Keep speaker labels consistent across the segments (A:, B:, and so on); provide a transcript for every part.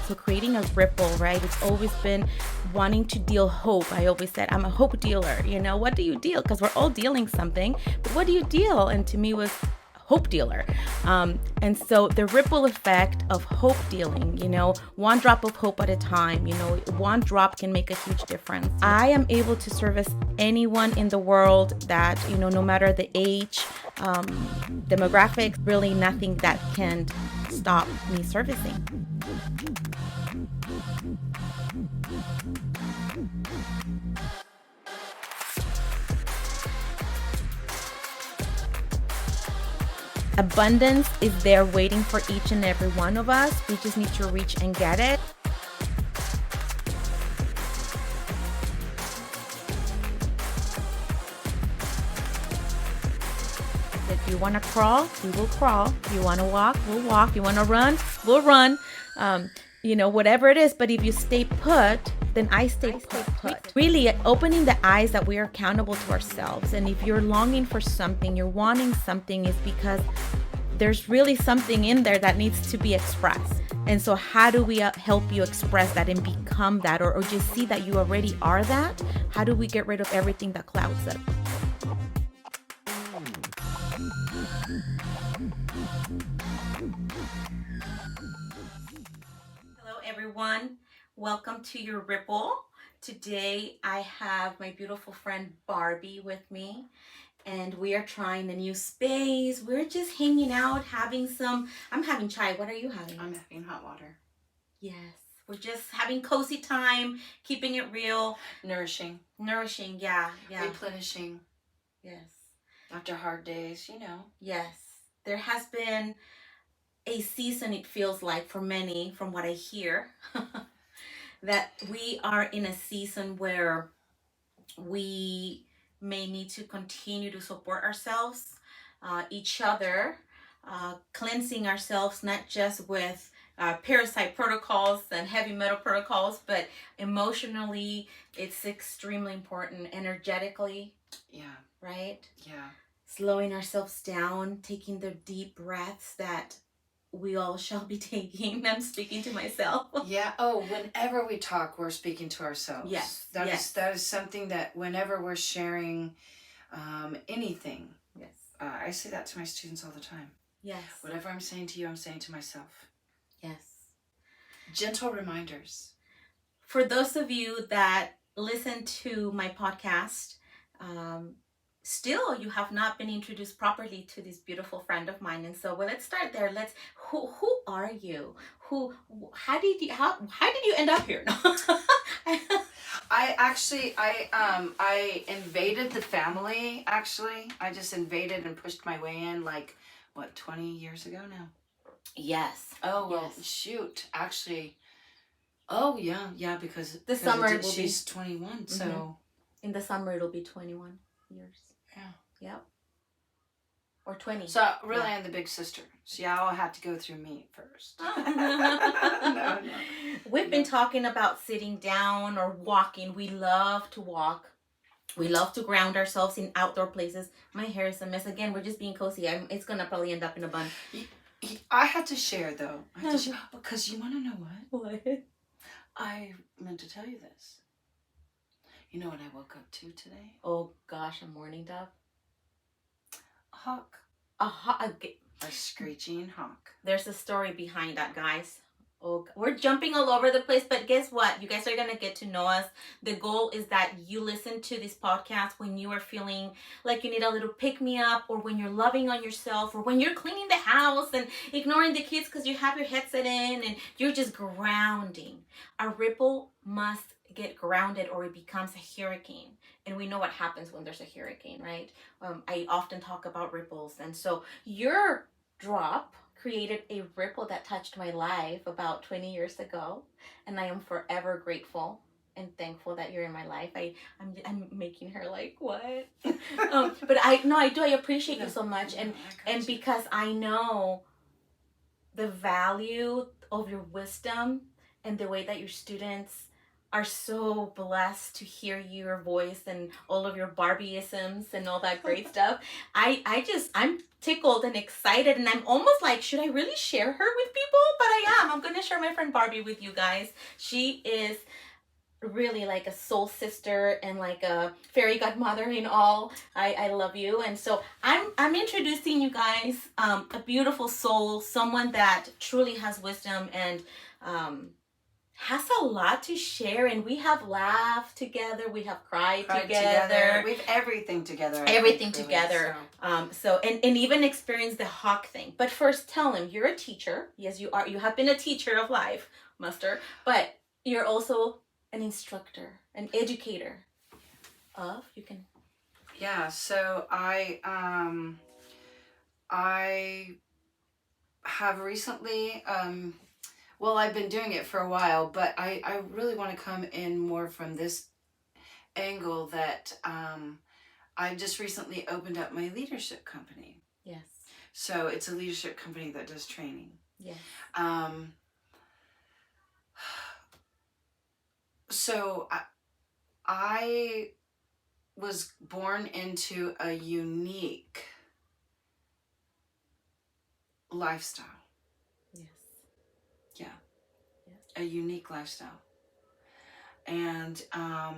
A: So creating a ripple, right? It's always been wanting to deal hope. I always said, I'm a hope dealer. You know, what do you deal? Because we're all dealing something, but what do you deal? And to me was hope dealer. And so the ripple effect of hope dealing, you know, one drop of hope at a time, you know, one drop can make a huge difference. I am able to service anyone in the world that, you know, no matter the age, demographics, really nothing that can stop me servicing. Abundance is there waiting for each and every one of us. We just need to reach and get it. If you want to crawl, we will crawl. If you want to walk, we'll walk. If you want to run, we'll run. You know, whatever it is. But if you stay put, then I stay put. Really opening the eyes that we are accountable to ourselves. And if you're longing for something, you're wanting something, is because there's really something in there that needs to be expressed. And so how do we help you express that and become that, or just see that you already are that? How do we get rid of everything that clouds it? Hello, everyone. Welcome to your Ripple. Today, I have my beautiful friend Barbi with me, and we are trying a new space. We're just hanging out, I'm having chai. What are you having?
B: I'm having hot water.
A: Yes. We're just having cozy time, keeping it real.
B: Nourishing,
A: yeah.
B: replenishing.
A: Yes.
B: After hard days, you know.
A: Yes. There has been a season, it feels like, for many, from what I hear, that we are in a season where we may need to continue to support ourselves, each other, cleansing ourselves, not just with parasite protocols and heavy metal protocols, but emotionally, it's extremely important. Energetically,
B: Yeah.
A: right?
B: Yeah.
A: Slowing ourselves down, taking the deep breaths that we all shall be taking. I'm speaking to myself.
B: Yeah. Oh, whenever we talk, we're speaking to ourselves.
A: Yes.
B: That is something that whenever we're sharing anything.
A: Yes.
B: I say that to my students all the time.
A: Yes.
B: Whatever I'm saying to you, I'm saying to myself.
A: Yes.
B: Gentle reminders.
A: For those of you that listen to my podcast, still you have not been introduced properly to this beautiful friend of mine, and so let's start there. Who are you? How did you end up here?
B: I invaded the family. Actually, I just invaded and pushed my way in, like, what, 20 years ago now?
A: Yes.
B: Oh well,
A: yes.
B: Shoot. Actually, oh yeah, because
A: summer
B: she's 21, so
A: in the summer it'll be 21 years.
B: Yeah.
A: Yep. Or 20.
B: So really, I'm the big sister. So y'all had to go through me first.
A: No. We've been talking about sitting down or walking. We love to walk. We love to ground ourselves in outdoor places. My hair is a mess. Again, we're just being cozy. It's going to probably end up in a bun.
B: I had to share, though. Because you want to know what?
A: What?
B: I meant to tell you this. You know what I woke up to today?
A: Oh, gosh, a morning dove?
B: A hawk.
A: A
B: screeching hawk.
A: There's a story behind that, guys. Oh, we're jumping all over the place, but guess what? You guys are going to get to know us. The goal is that you listen to this podcast when you are feeling like you need a little pick-me-up, or when you're loving on yourself, or when you're cleaning the house and ignoring the kids because you have your headset in and you're just grounding. A ripple must get grounded or it becomes a hurricane. And we know what happens when there's a hurricane, right? I often talk about ripples. And so your drop created a ripple that touched my life about 20 years ago, and I am forever grateful and thankful that you're in my life. I'm making her like, what? But I appreciate you so much, and because I know the value of your wisdom and the way that your students are so blessed to hear your voice and all of your Barbieisms and all that great stuff. I'm tickled and excited, and I'm almost like, should I really share her with people? But I am. I'm going to share my friend Barbie with you guys. She is really like a soul sister and like a fairy godmother in all. I love you. And so I'm introducing you guys a beautiful soul, someone that truly has wisdom and has a lot to share, and we have laughed together, we have cried together.
B: We have everything together.
A: Everything together. So and even experienced the hawk thing. But first, tell him, you're a teacher. Yes, you are. You have been a teacher of life, Muster, but you're also an instructor, an educator of, you can.
B: Yeah, so I have recently, well, I've been doing it for a while, but I really want to come in more from this angle that I just recently opened up my leadership company.
A: Yes.
B: So it's a leadership company that does training.
A: Yes.
B: So I was born into a unique lifestyle.
A: Yes.
B: Yeah.
A: Yes.
B: A unique lifestyle. And I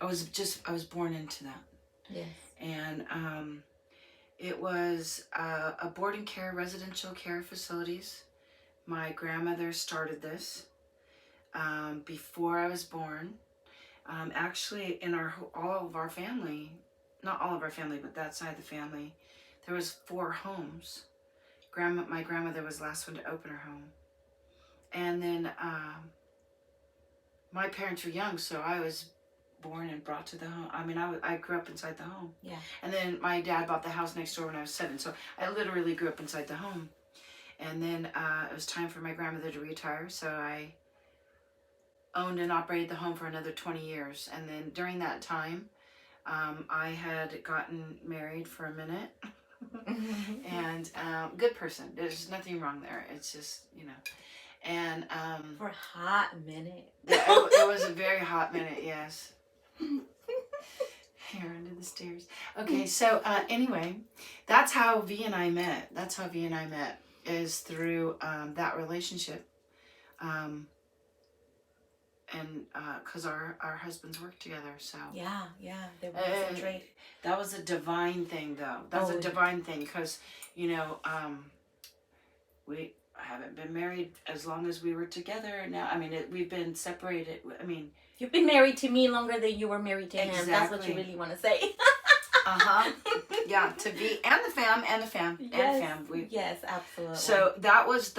B: was born into that.
A: Yes.
B: And it was a boarding care, residential care facilities. My grandmother started this before I was born. Actually, in all of our family, not all of our family, but that side of the family, there was 4 homes. My grandmother was the last one to open her home. And then my parents were young, so I was born and brought to the home. I mean, I grew up inside the home.
A: Yeah.
B: And then my dad bought the house next door when I was 7, so I literally grew up inside the home. And then it was time for my grandmother to retire, so I owned and operated the home for another 20 years. And then during that time, I had gotten married for a minute. And good person. There's nothing wrong there. It's just, And
A: for a hot minute.
B: it was a very hot minute, yes. Hair under the stairs. Okay, so anyway, that's how V and I met. Is through that relationship. And because our husbands work together, so
A: yeah, they were concentrate.
B: That was a divine thing, though. That's a divine thing, because we haven't been married as long as we were together. Now, I mean, we've been separated. I mean,
A: you've been married to me longer than you were married to
B: exactly.
A: him. That's what you really want to say.
B: Yeah, to be and the fam.
A: Yes, yes, absolutely.
B: So that was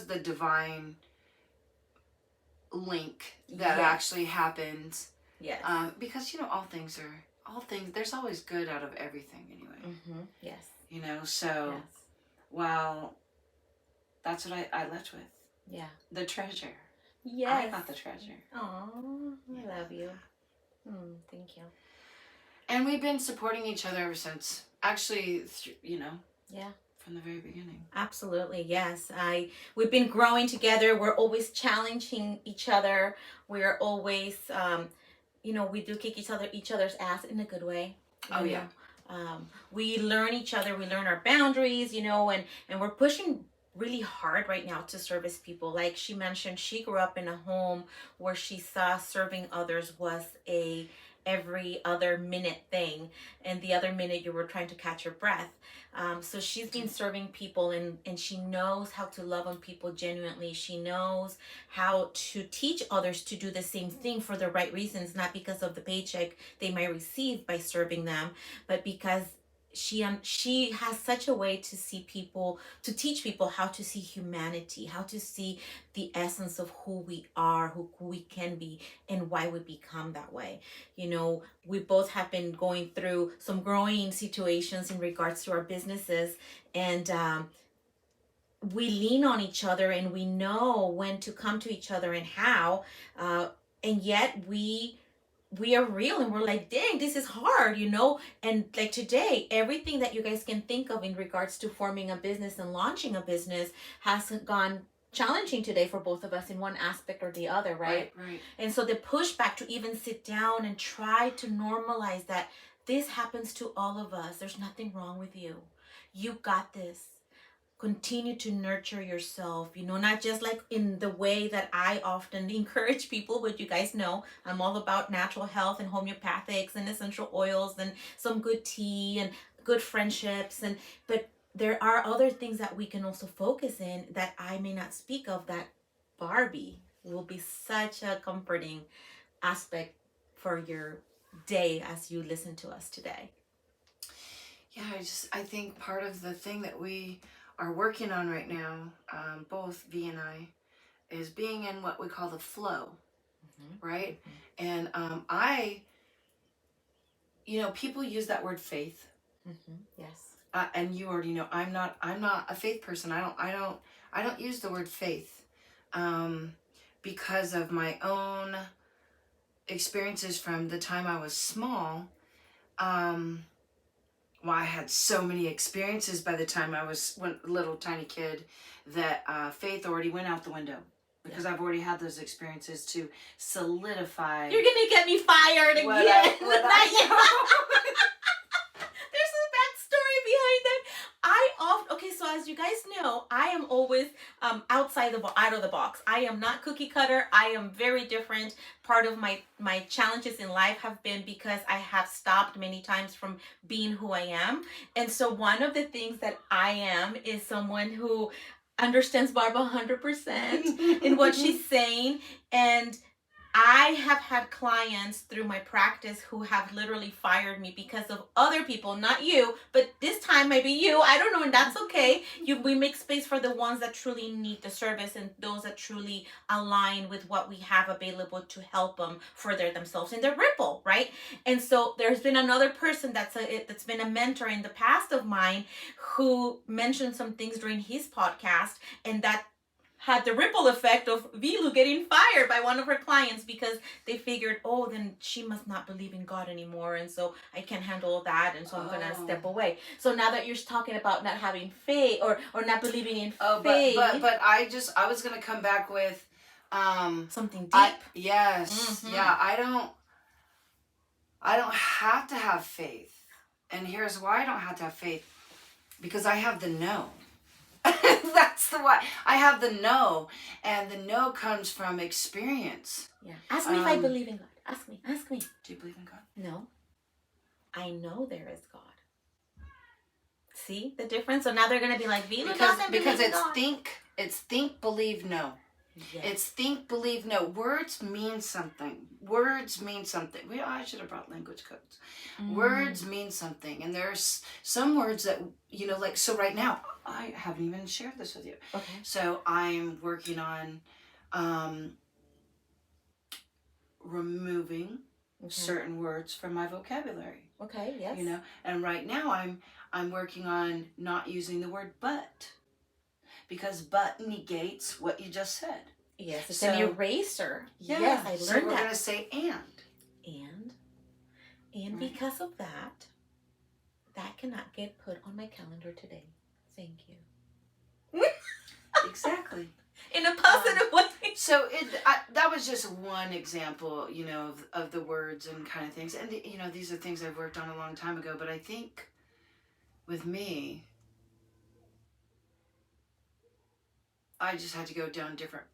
B: the divine link that actually happened.
A: Yes.
B: Because all things. There's always good out of everything anyway.
A: Mm-hmm. Yes.
B: So
A: yes.
B: Well, that's what I left with.
A: Yeah.
B: The treasure.
A: Yes.
B: I got the treasure.
A: Oh, I love you. Thank you.
B: And we've been supporting each other ever since. Actually,
A: Yeah.
B: From the very beginning.
A: Absolutely, yes. We've been growing together. We're always challenging each other. We're always, we do kick each other's ass in a good way.
B: Yeah.
A: We learn each other. We learn our boundaries, and we're pushing really hard right now to service people. Like she mentioned, she grew up in a home where she saw serving others was a every other minute thing, and the other minute you were trying to catch your breath. So she's been serving people, and she knows how to love on people genuinely. She knows how to teach others to do the same thing for the right reasons, not because of the paycheck they might receive by serving them, but because she has such a way to see people, to teach people how to see humanity, how to see the essence of who we are, who we can be, and why we become that way. We both have been going through some growing situations in regards to our businesses, and we lean on each other, and we know when to come to each other and how, and yet we we are real and we're like, dang, this is hard, you know? And like today, everything that you guys can think of in regards to forming a business and launching a business has gone challenging today for both of us in one aspect or the other, right?
B: Right.
A: And so the pushback to even sit down and try to normalize that this happens to all of us. There's nothing wrong with you. You got this. Continue to nurture yourself, you know, not just like in the way that I often encourage people, but you guys know I'm all about natural health and homeopathics and essential oils and some good tea and good friendships, and but there are other things that we can also focus in that I may not speak of, that Barbie will be such a comforting aspect for your day as you listen to us today.
B: Yeah, I think part of the thing that we are working on right now, both V and I, is being in what we call the flow, right? And people use that word faith.
A: Yes.
B: And you already know I'm not a faith person. I don't use the word faith, because of my own experiences from the time I was small. Well, I had so many experiences by the time I was a little tiny kid that faith already went out the window, because I've already had those experiences to solidify.
A: You're gonna get me fired again. There's a backstory behind that. Okay, so as you guys know, I am always out of the box. I am not cookie cutter. I am very different. Part of my challenges in life have been because I have stopped many times from being who I am. And so one of the things that I am is someone who understands Barbara 100% in what she's saying. And I have had clients through my practice who have literally fired me because of other people, not you, but this time maybe you. I don't know, and that's okay. We make space for the ones that truly need the service and those that truly align with what we have available to help them further themselves in their ripple, right? And so there's been another person that's been a mentor in the past of mine who mentioned some things during his podcast, and that had the ripple effect of Vilu getting fired by one of her clients because they figured, oh, then she must not believe in God anymore, and so I can't handle that, and so I'm gonna step away. So now that you're talking about not having faith or not believing in faith,
B: but I was gonna come back with
A: something deep.
B: Yes, yeah. I don't have to have faith, and here's why I don't have to have faith: because I have the no. That's the why. I have the no, and the no comes from experience.
A: Yeah. Ask me if I believe in God. Ask me.
B: Do you believe in God?
A: No. I know there is God. See the difference? So now they're gonna be like,
B: because it's think, believe, no. Yes. It's think, believe, no. Words mean something. I should have brought language codes. Words mean something. And there's some words that, like, so right now, I haven't even shared this with you.
A: Okay.
B: So I'm working on removing certain words from my vocabulary.
A: Okay, yes.
B: And right now I'm working on not using the word but. Because but negates what you just said.
A: Yes, it's an eraser.
B: Yeah,
A: yes, I learned
B: so we're going to say and.
A: And because of that cannot get put on my calendar today. Thank you.
B: Exactly.
A: In a positive way.
B: So that was just one example, of the words and kind of things. And, these are things I've worked on a long time ago. But I think with me, I just had to go down different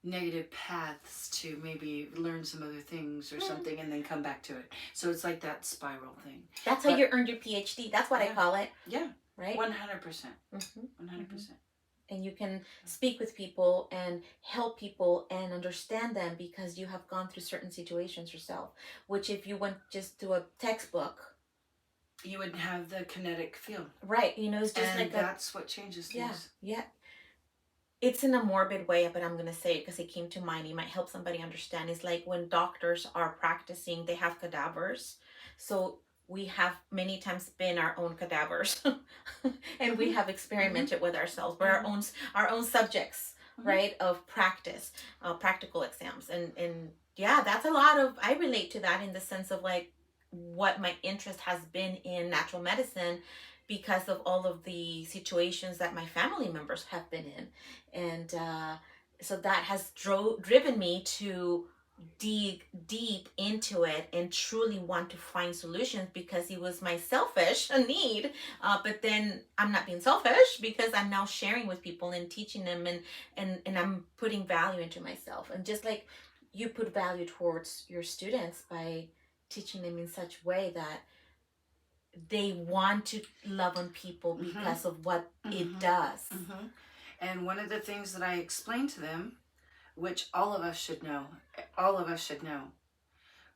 B: negative paths to maybe learn some other things or something and then come back to it. So it's like that spiral thing.
A: That's how you earned your PhD. That's what I call it.
B: Yeah.
A: Right?
B: 100%. 100%.
A: And you can speak with people and help people and understand them because you have gone through certain situations yourself, which if you went just to a textbook,
B: you wouldn't have the kinetic feel.
A: Right. It's just like
B: that's what changes things.
A: Yeah. It's in a morbid way, but I'm going to say it because it came to mind. It might help somebody understand. It's like when doctors are practicing, they have cadavers. So we have many times been our own cadavers and we have experimented with ourselves. We're our own subjects, right, of practice, practical exams. And Yeah, that's a lot of, I relate to that in the sense of like what my interest has been in natural medicine because of all of the situations that my family members have been in. And so that has driven me to dig deep into it and truly want to find solutions because it was my selfish need. But then I'm not being selfish because I'm now sharing with people and teaching them, and I'm putting value into myself. And just like you put value towards your students by teaching them in such way that they want to love on people
B: Mm-hmm.
A: because of what it
B: Mm-hmm.
A: does.
B: Mm-hmm. And one of the things that I explain to them, which all of us should know, all of us should know,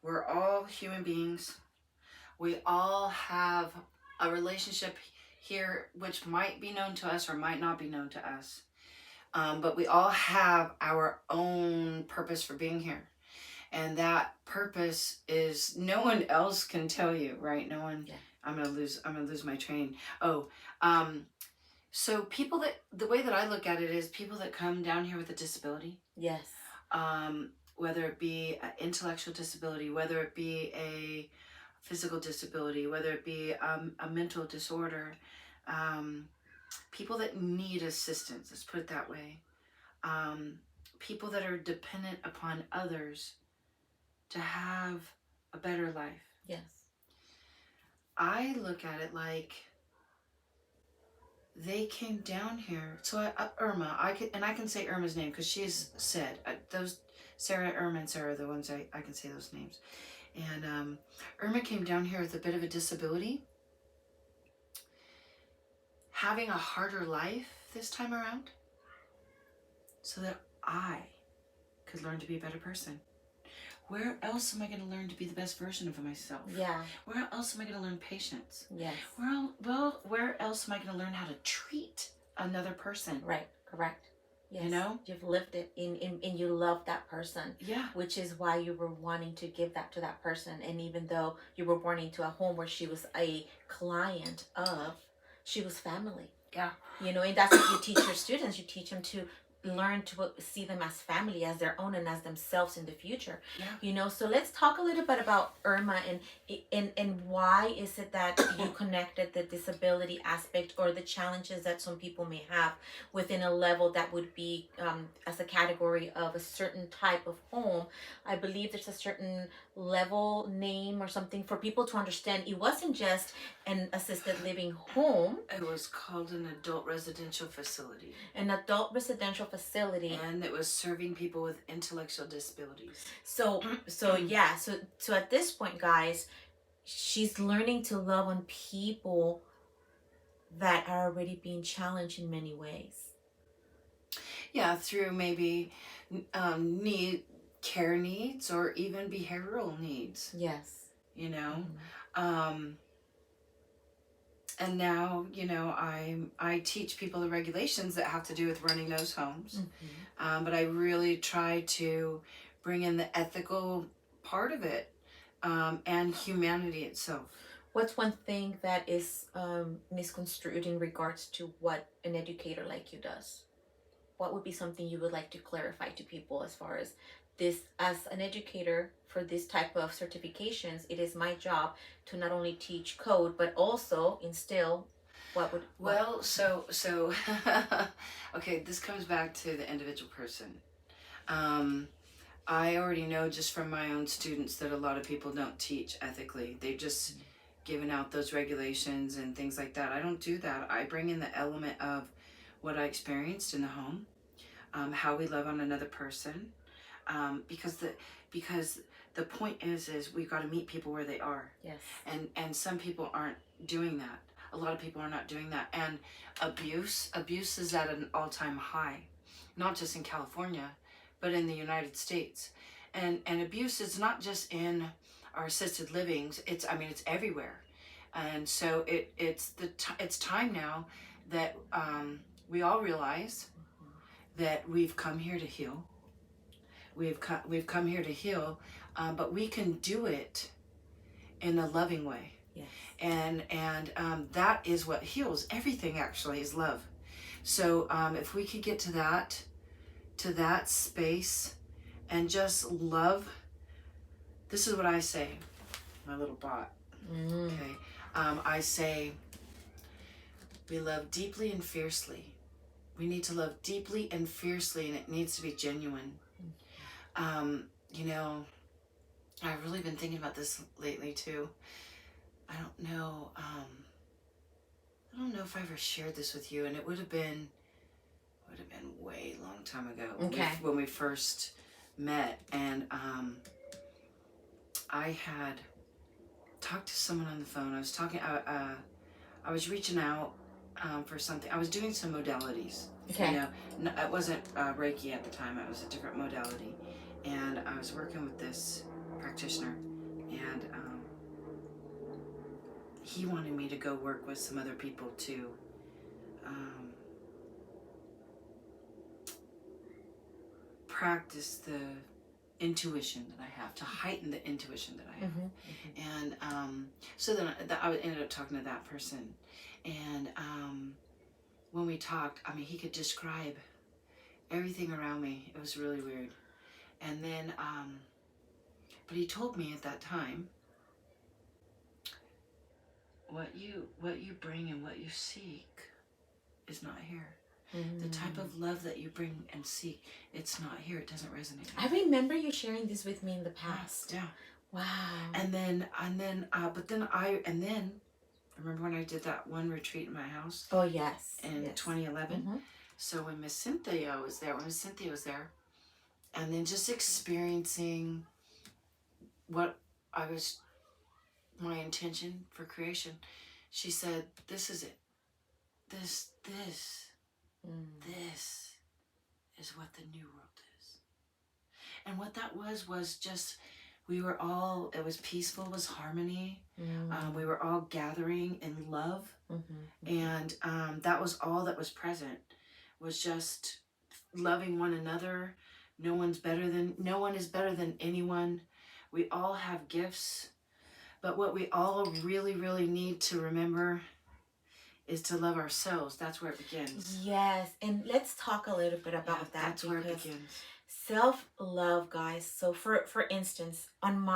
B: we're all human beings. We all have a relationship here which might be known to us or might not be known to us. But we all have our own purpose for being here. And that purpose is no one else can tell you, right? No one.
A: Yeah.
B: I'm gonna lose my train. Oh, so people that, the way that I look at it is people that come down here with a disability.
A: Yes.
B: Whether it be an intellectual disability, whether it be a physical disability, whether it be a mental disorder, people that need assistance, let's put it that way. People that are dependent upon others to have a better life.
A: Yes.
B: I look at it like they came down here. So Irma, I can say Irma's name because she's said those Sarah, Irma, and Sarah are the ones I can say those names. And Irma came down here with a bit of a disability, having a harder life this time around, so that I could learn to be a better person. Where else am I going to learn to be the best version of myself?
A: Yeah.
B: Where else am I going to learn patience?
A: Yes.
B: Where else am I going to learn how to treat another person?
A: Right. Correct. Yes.
B: You know?
A: You've lived it and you love that person.
B: Yeah.
A: Which is why you were wanting to give that to that person. And even though you were born into a home where she was a client of, she was family.
B: Yeah.
A: You know, and that's what you teach your students. You teach them to learn to see them as family, as their own, and as themselves in the future.
B: Yeah.
A: You know, so let's talk a little bit about Irma and why is it that you connected the disability aspect or the challenges that some people may have within a level that would be as a category of a certain type of home. I believe there's a certain level name or something for people to understand. It wasn't just an assisted living home.
B: It was called an adult residential facility.
A: An adult residential facility.
B: And it was serving people with intellectual disabilities.
A: So at this point, guys, she's learning to love on people that are already being challenged in many ways.
B: Yeah, through maybe care needs or even behavioral needs.
A: Yes.
B: You know, and now, you know, I teach people the regulations that have to do with running those homes. But I really try to bring in the ethical part of it, and humanity itself.
A: What's one thing that is misconstrued in regards to what an educator like you does? What would be something you would like to clarify to people as far as this, as an educator for this type of certifications? It is my job to not only teach code but also instill
B: So okay, this comes back to the individual person. I already know just from my own students that a lot of people don't teach ethically. They've just given out those regulations and things like that. I don't do that. I bring in the element of what I experienced in the home, how we love on another person, because the point is we've got to meet people where they are.
A: Yes.
B: And some people aren't doing that. A lot of people are not doing that. And abuse is at an all-time high, not just in California, but in the United States. And abuse is not just in our assisted livings. It's everywhere. And so it's time now that we all realize that we've come here to heal. We've come here to heal, but we can do it in a loving way.
A: Yes.
B: And that is what heals. Everything actually is love. So if we could get to that space and just love This is what I say, my little bot. Okay. I say, we love deeply and fiercely. We need to love deeply and fiercely, and it needs to be genuine. You know, I've really been thinking about this lately too. I don't know. I don't know if I ever shared this with you, and it would have been way long time ago.
A: Okay.
B: When we first met, and I had talked to someone on the phone. I was talking. I was reaching out for something. I was doing some modalities.
A: Okay.
B: You know, it wasn't Reiki at the time. It was a different modality, and I was working with this practitioner, and he wanted me to go work with some other people to practice the intuition that I have, to heighten the intuition that I have. And so then I ended up talking to that person, and when we talked, I mean, he could describe everything around me. It was really weird. And then but he told me at that time, what you bring and what you seek is not here. The type of love that you bring and seek, it's not here. It doesn't resonate.
A: I remember you sharing this with me in the past.
B: Yeah.
A: Wow.
B: And then remember when I did that one retreat in my house?
A: Oh, yes.
B: In 2011. So when Miss Cynthia was there, and then just experiencing what my intention for creation, she said, "This is it. This is what the new world is." And what that was just, it was peaceful, it was harmony. We were all gathering in love. And that was all that was present, was just loving one another. No one is better than anyone. We all have gifts, but what we all really, really need to remember is to love ourselves. That's where it begins.
A: Yes, and let's talk a little bit about that.
B: That's where it begins.
A: Self-love, guys. So for instance, on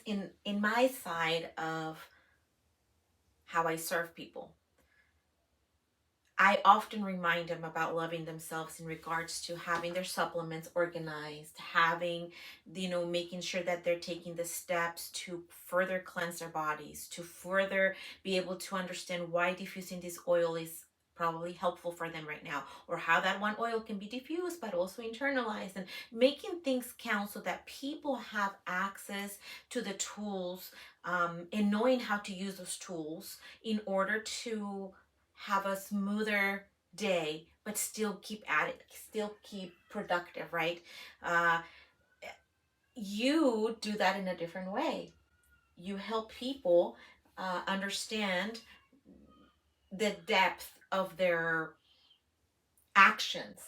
A: in my side of how I serve people, I often remind them about loving themselves in regards to having their supplements organized, having, making sure that they're taking the steps to further cleanse their bodies, to further be able to understand why diffusing this oil is probably helpful for them right now, or how that one oil can be diffused but also internalized, and making things count so that people have access to the tools, and knowing how to use those tools in order to have a smoother day, but still keep at it, still keep productive, right? You do that in a different way. You help people understand the depth of their actions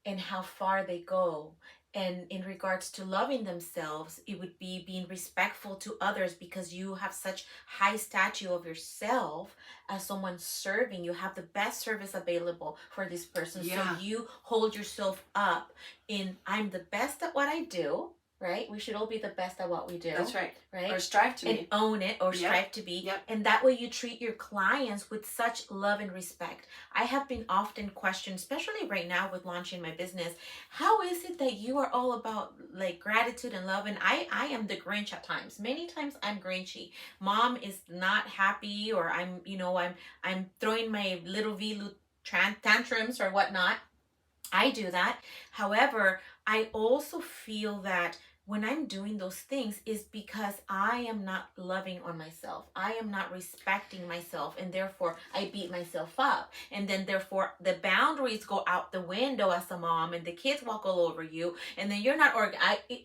A: and how far they go. And in regards to loving themselves, it would be being respectful to others, because you have such high statue of yourself as someone serving. You have the best service available for this person.
B: Yeah.
A: So you hold yourself up in, I'm the best at what I do, right? We should all be the best at what we do.
B: That's right.
A: Right?
B: Or strive to be.
A: And own it, or strive to be.
B: Yep.
A: And that way you treat your clients with such love and respect. I have been often questioned, especially right now with launching my business, how is it that you are all about like gratitude and love? And I am the Grinch at times. Many times I'm Grinchy. Mom is not happy, or I'm throwing my little tantrums or whatnot. I do that. However, I also feel that when I'm doing those things is because I am not loving on myself. I am not respecting myself, and therefore I beat myself up. And then therefore the boundaries go out the window as a mom, and the kids walk all over you, and then you're not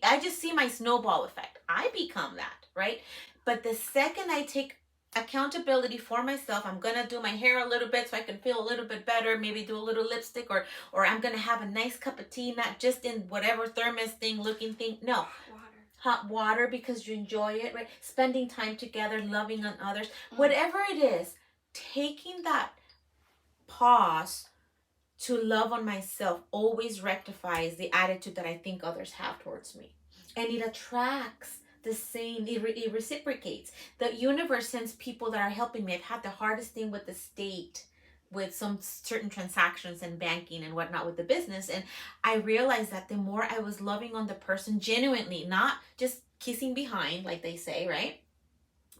A: I just see my snowball effect. I become that, right? But the second I take accountability for myself, I'm gonna do my hair a little bit so I can feel a little bit better, maybe do a little lipstick, or I'm gonna have a nice cup of tea, not just in whatever thermos thing looking thing. No, hot water because you enjoy it, right? Spending time together, loving on others, whatever it is, taking that pause to love on myself always rectifies the attitude that I think others have towards me, and it attracts the same. It reciprocates. The universe sends people that are helping me. I've had the hardest thing with the state, with some certain transactions and banking and whatnot with the business. And I realized that the more I was loving on the person genuinely, not just kissing behind, like they say, right?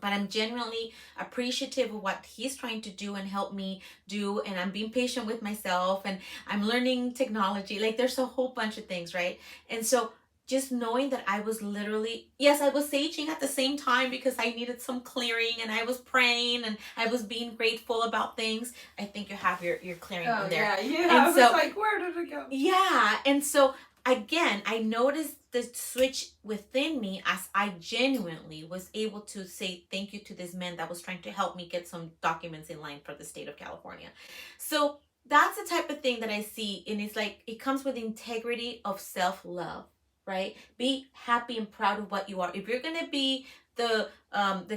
A: But I'm genuinely appreciative of what he's trying to do and help me do. And I'm being patient with myself, and I'm learning technology. Like, there's a whole bunch of things, right? And so just knowing that I was literally, yes, I was saging at the same time because I needed some clearing, and I was praying and I was being grateful about things. I think you have your clearing in there.
B: Yeah.
A: And
B: I was
A: so,
B: like, where did it go?
A: Yeah. And so again, I noticed the switch within me as I genuinely was able to say thank you to this man that was trying to help me get some documents in line for the state of California. So that's the type of thing that I see. And it's like, it comes with integrity of self-love, right? Be happy and proud of what you are. If you're going to be the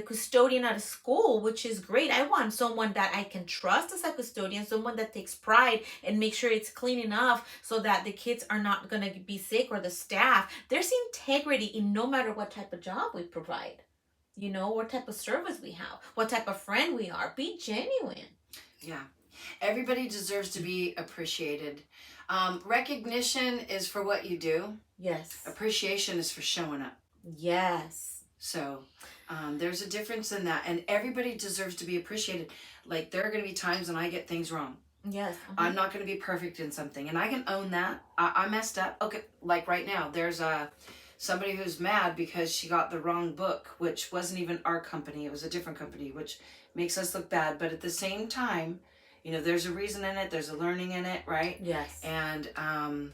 A: custodian at a school, which is great. I want someone that I can trust as a custodian, someone that takes pride and make sure it's clean enough so that the kids are not going to be sick, or the staff. There's integrity in no matter what type of job we provide, what type of service we have, what type of friend we are. Be genuine.
B: Yeah. Everybody deserves to be appreciated. Recognition is for what you do.
A: Yes.
B: Appreciation is for showing up.
A: Yes.
B: So there's a difference in that. And everybody deserves to be appreciated. Like, there are going to be times when I get things wrong.
A: Yes.
B: I'm not going to be perfect in something. And I can own that. I messed up. Okay, like right now, there's somebody who's mad because she got the wrong book, which wasn't even our company. It was a different company, which makes us look bad. But at the same time, there's a reason in it. There's a learning in it, right?
A: Yes.
B: And I'm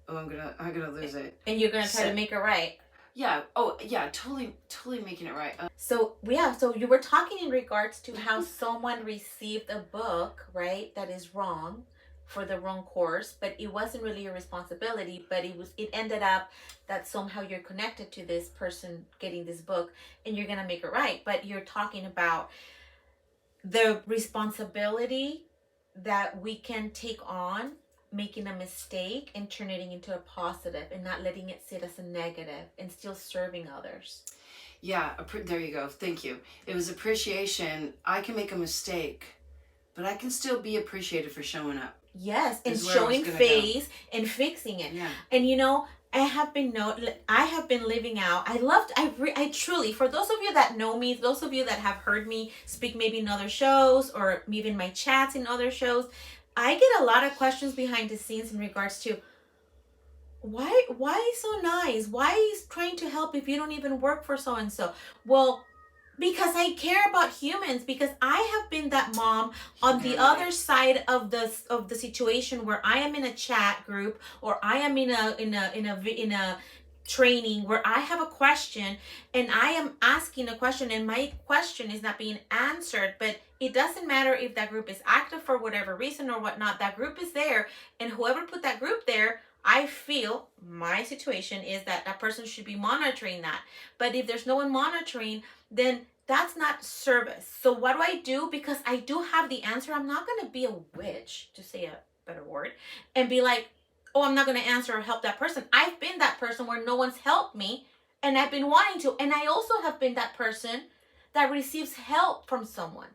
B: gonna lose it.
A: And you're gonna try to make it right.
B: Yeah. Oh, yeah. Totally making it right.
A: So you were talking in regards to how someone received a book, right, that is wrong, for the wrong course, but it wasn't really your responsibility, but it ended up that somehow you're connected to this person getting this book, and you're gonna make it right. But you're talking about the responsibility that we can take on making a mistake and turning it into a positive, and not letting it sit as a negative, and still serving others.
B: Yeah, there you go. Thank you. It was appreciation. I can make a mistake, but I can still be appreciated for showing up.
A: Yes, and showing face and fixing it.
B: Yeah.
A: And I have been living out. I truly, for those of you that know me, those of you that have heard me speak maybe in other shows, or even my chats in other shows, I get a lot of questions behind the scenes in regards to why so nice? Why is trying to help if you don't even work for so and so? Well, because I care about humans, because I have been that mom on the other side of the situation, where I am in a chat group, or I am in a training where I have a question, and I am asking a question, and my question is not being answered. But it doesn't matter if that group is active for whatever reason or whatnot. That group is there, and whoever put that group there, I feel my situation is that person should be monitoring that. But if there's no one monitoring, then that's not service. So what do I do? Because I do have the answer. I'm not going to be a witch, to say a better word, and be like, oh, I'm not going to answer or help that person. I've been that person where no one's helped me, and I've been wanting to. And I also have been that person that receives help from someone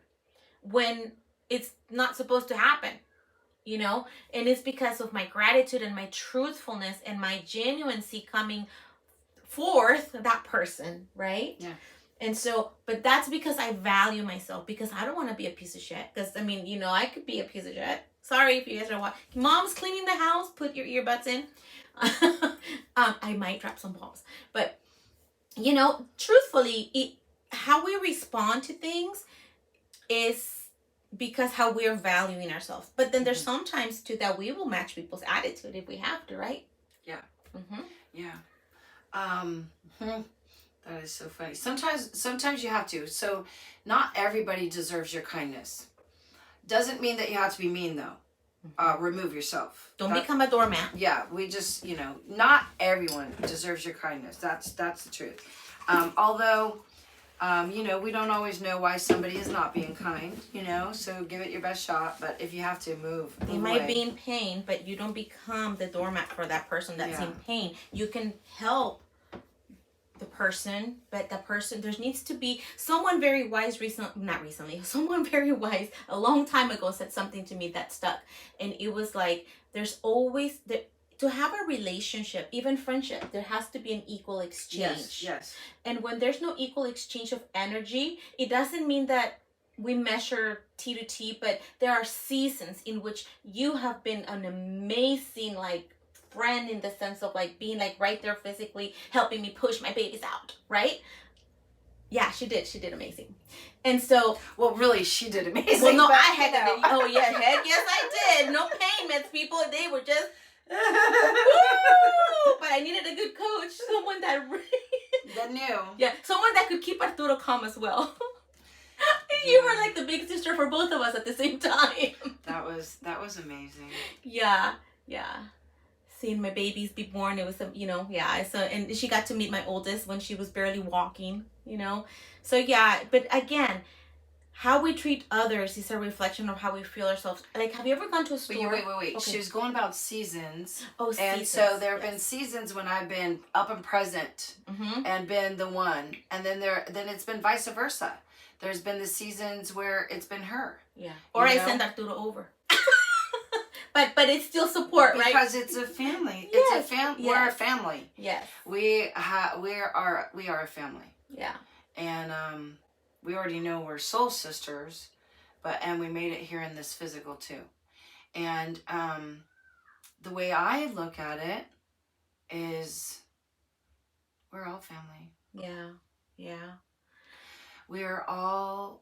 A: when it's not supposed to happen. And it's because of my gratitude and my truthfulness and my genuineness coming forth, that person, right?
B: Yeah.
A: And so, but that's because I value myself, because I don't want to be a piece of shit. Because, I could be a piece of shit. Sorry if you guys are watching. Mom's cleaning the house, put your earbuds in. I might drop some bombs. But, truthfully, how we respond to things is because how we're valuing ourselves. But then there's sometimes too that we will match people's attitude if we have to, right?
B: Yeah. Yeah. That is so funny. Sometimes you have to. So not everybody deserves your kindness. Doesn't mean that you have to be mean, though. Remove yourself.
A: Don't become a doormat.
B: Yeah, we just, not everyone deserves your kindness. That's the truth. Although, we don't always know why somebody is not being kind, so give it your best shot. But if you have to, move
A: They might be in pain, but you don't become the doormat for that person that's in pain. You can help the person, but the person, there needs to be someone very wise not recently, someone very wise a long time ago said something to me that stuck. And it was like, there's always, to have a relationship, even friendship, there has to be an equal exchange.
B: Yes.
A: And when there's no equal exchange of energy, it doesn't mean that we measure T to T, but there are seasons in which you have been an amazing, like, friend, in the sense of like being like right there physically helping me push my babies out, right? Yeah, she did amazing. And so,
B: well, really, she did amazing.
A: well, no, I had to. Oh yeah, heck yes, I did. No payments, people. They were just woo! But I needed a good coach, someone that really
B: that knew.
A: Yeah, someone that could keep Arturo calm as well. You were like the big sister for both of us at the same time.
B: That was amazing.
A: Yeah. Seeing my babies be born, it was so, and she got to meet my oldest when she was barely walking, so yeah. But again, how we treat others is a reflection of how we feel ourselves. Like, have you ever gone to a store?
B: Wait.
A: Okay.
B: She was going about seasons.
A: Oh, seasons.
B: And so there have been seasons when I've been up and present and been the one, and then it's been vice versa. There's been the seasons where it's been her.
A: Yeah. Or I send Arturo over. But it's still support,
B: because
A: right?
B: Because it's a family.
A: Yes.
B: It's a family. Yes. We're a family.
A: Yes.
B: We are a family.
A: Yeah.
B: And we already know we're soul sisters, and we made it here in this physical too. And the way I look at it is, we're all family.
A: Yeah.
B: We are all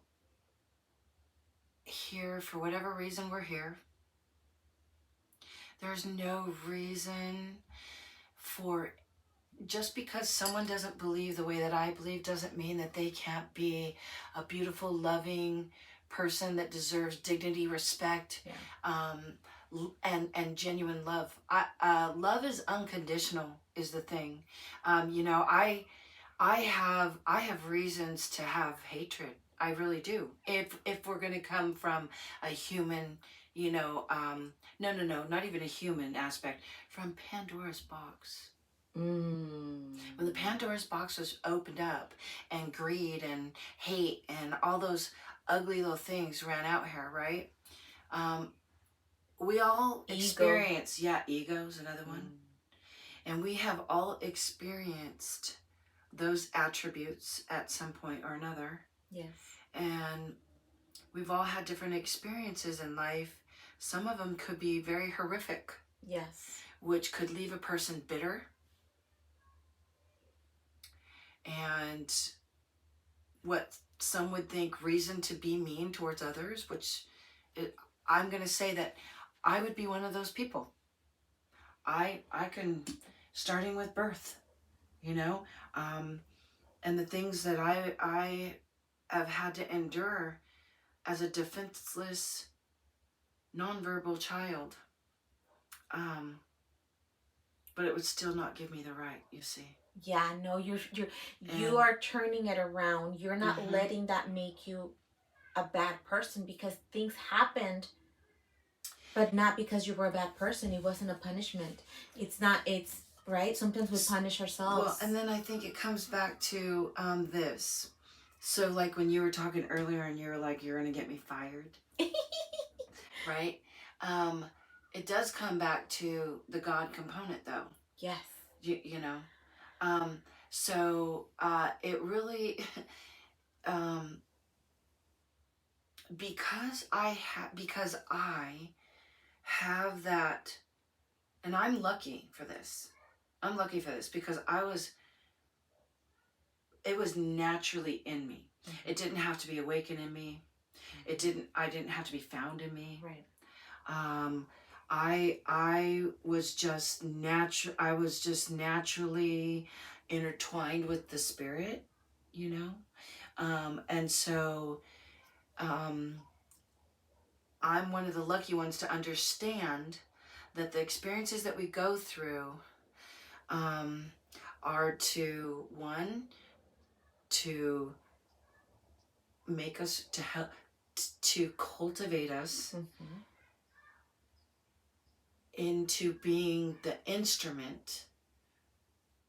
B: here for whatever reason we're here. There's no reason for, just because someone doesn't believe the way that I believe doesn't mean that they can't be a beautiful, loving person that deserves dignity, respect, and genuine love. Love is unconditional, is the thing. I have reasons to have hatred. I really do. If we're going to come from a human, no, not even a human aspect, from Pandora's box. When the Pandora's box was opened up, and greed and hate and all those ugly little things ran out here, right? We all experience, ego's another one. And we have all experienced those attributes at some point or another.
A: Yes.
B: And we've all had different experiences in life. Some of them could be very horrific.
A: Yes.
B: Which could leave a person bitter. And what some would think reason to be mean towards others, I'm going to say that I would be one of those people. I can, starting with birth, and the things that I have had to endure as a defenseless, nonverbal child. But it would still not give me the right, you see.
A: Yeah, no, you are turning it around. You're not letting that make you a bad person, because things happened, but not because you were a bad person. It wasn't a punishment. It's right. Sometimes we punish ourselves.
B: Well, and then I think it comes back to this. So like when you were talking earlier and you were like, you're going to get me fired. Right? It does come back to the God component though.
A: Yes.
B: You know. So it really, because I have that, and I'm lucky for this. I'm lucky for this because it was naturally in me. Mm-hmm. It didn't have to be awakened in me. Mm-hmm. I didn't have to be found in me.
A: Right.
B: I was just naturally intertwined with the spirit, and so I'm one of the lucky ones to understand that the experiences that we go through are to make us, to help, to cultivate us. Mm-hmm. Into being the instrument,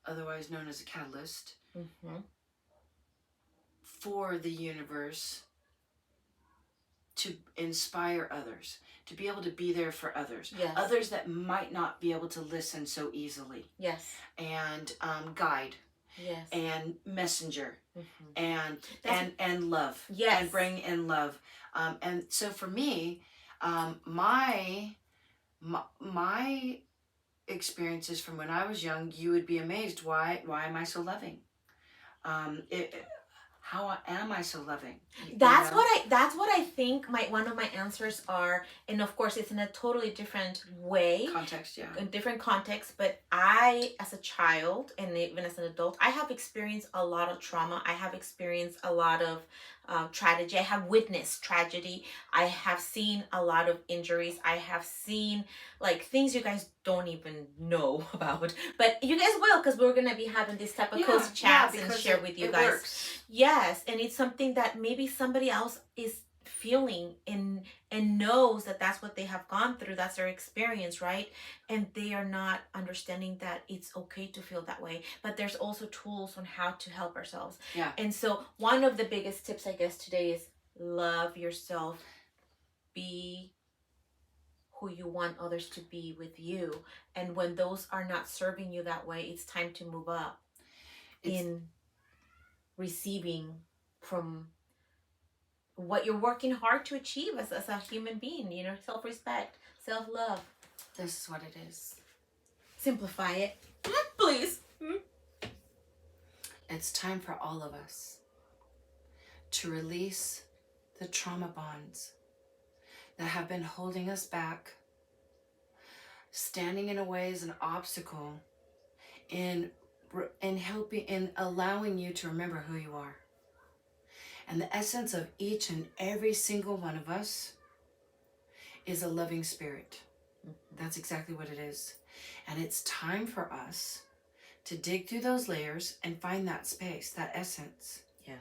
B: otherwise known as a catalyst,
A: Mm-hmm.
B: for the universe to inspire others, to be able to be there for others,
A: Yes.
B: others that might not be able to listen so easily.
A: Yes.
B: And guide.
A: Yes.
B: And messenger.
A: Mm-hmm.
B: And love.
A: Yes.
B: And bring in love. And so for me, my experiences from when I was young, you would be amazed. Why am I so loving? How am I so loving?
A: That's what I think one of my answers are, and of course it's in a totally different way.
B: Context, yeah.
A: In different context, but I, as a child and even as an adult, I have experienced a lot of trauma. I have experienced a lot of tragedy. I have witnessed tragedy. I have seen a lot of injuries. I have seen like things you guys don't even know about, but you guys will, because we're gonna be having this type of close chats and share with you guys.
B: Works.
A: Yes, and it's something that maybe somebody else is feeling and knows that that's what they have gone through, that's their experience, right? And they are not understanding that it's okay to feel that way, but there's also tools on how to help ourselves.
B: Yeah.
A: And so one of the biggest tips I guess today is love yourself, be who you want others to be with you, and when those are not serving you that way, it's time to move up in receiving from what you're working hard to achieve as a human being, you know, self-respect, self-love.
B: This is what it is.
A: Simplify it, please.
B: It's time for all of us to release the trauma bonds that have been holding us back, standing in a way as an obstacle in helping, in allowing you to remember who you are. And the essence of each and every single one of us is a loving spirit. That's exactly what it is. And it's time for us to dig through those layers and find that space, that essence.
A: Yeah.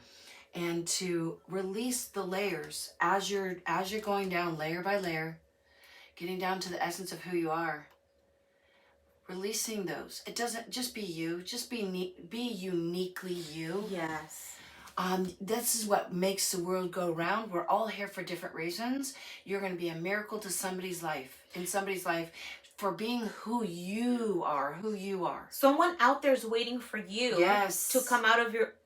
B: And to release the layers as you're going down layer by layer, getting down to the essence of who you are. Releasing those. It doesn't just be you, just be uniquely you.
A: Yes.
B: This is what makes the world go round. We're all here for different reasons. You're going to be a miracle to somebody's life, for being who you are.
A: Someone out there is waiting for you.
B: Yes.
A: To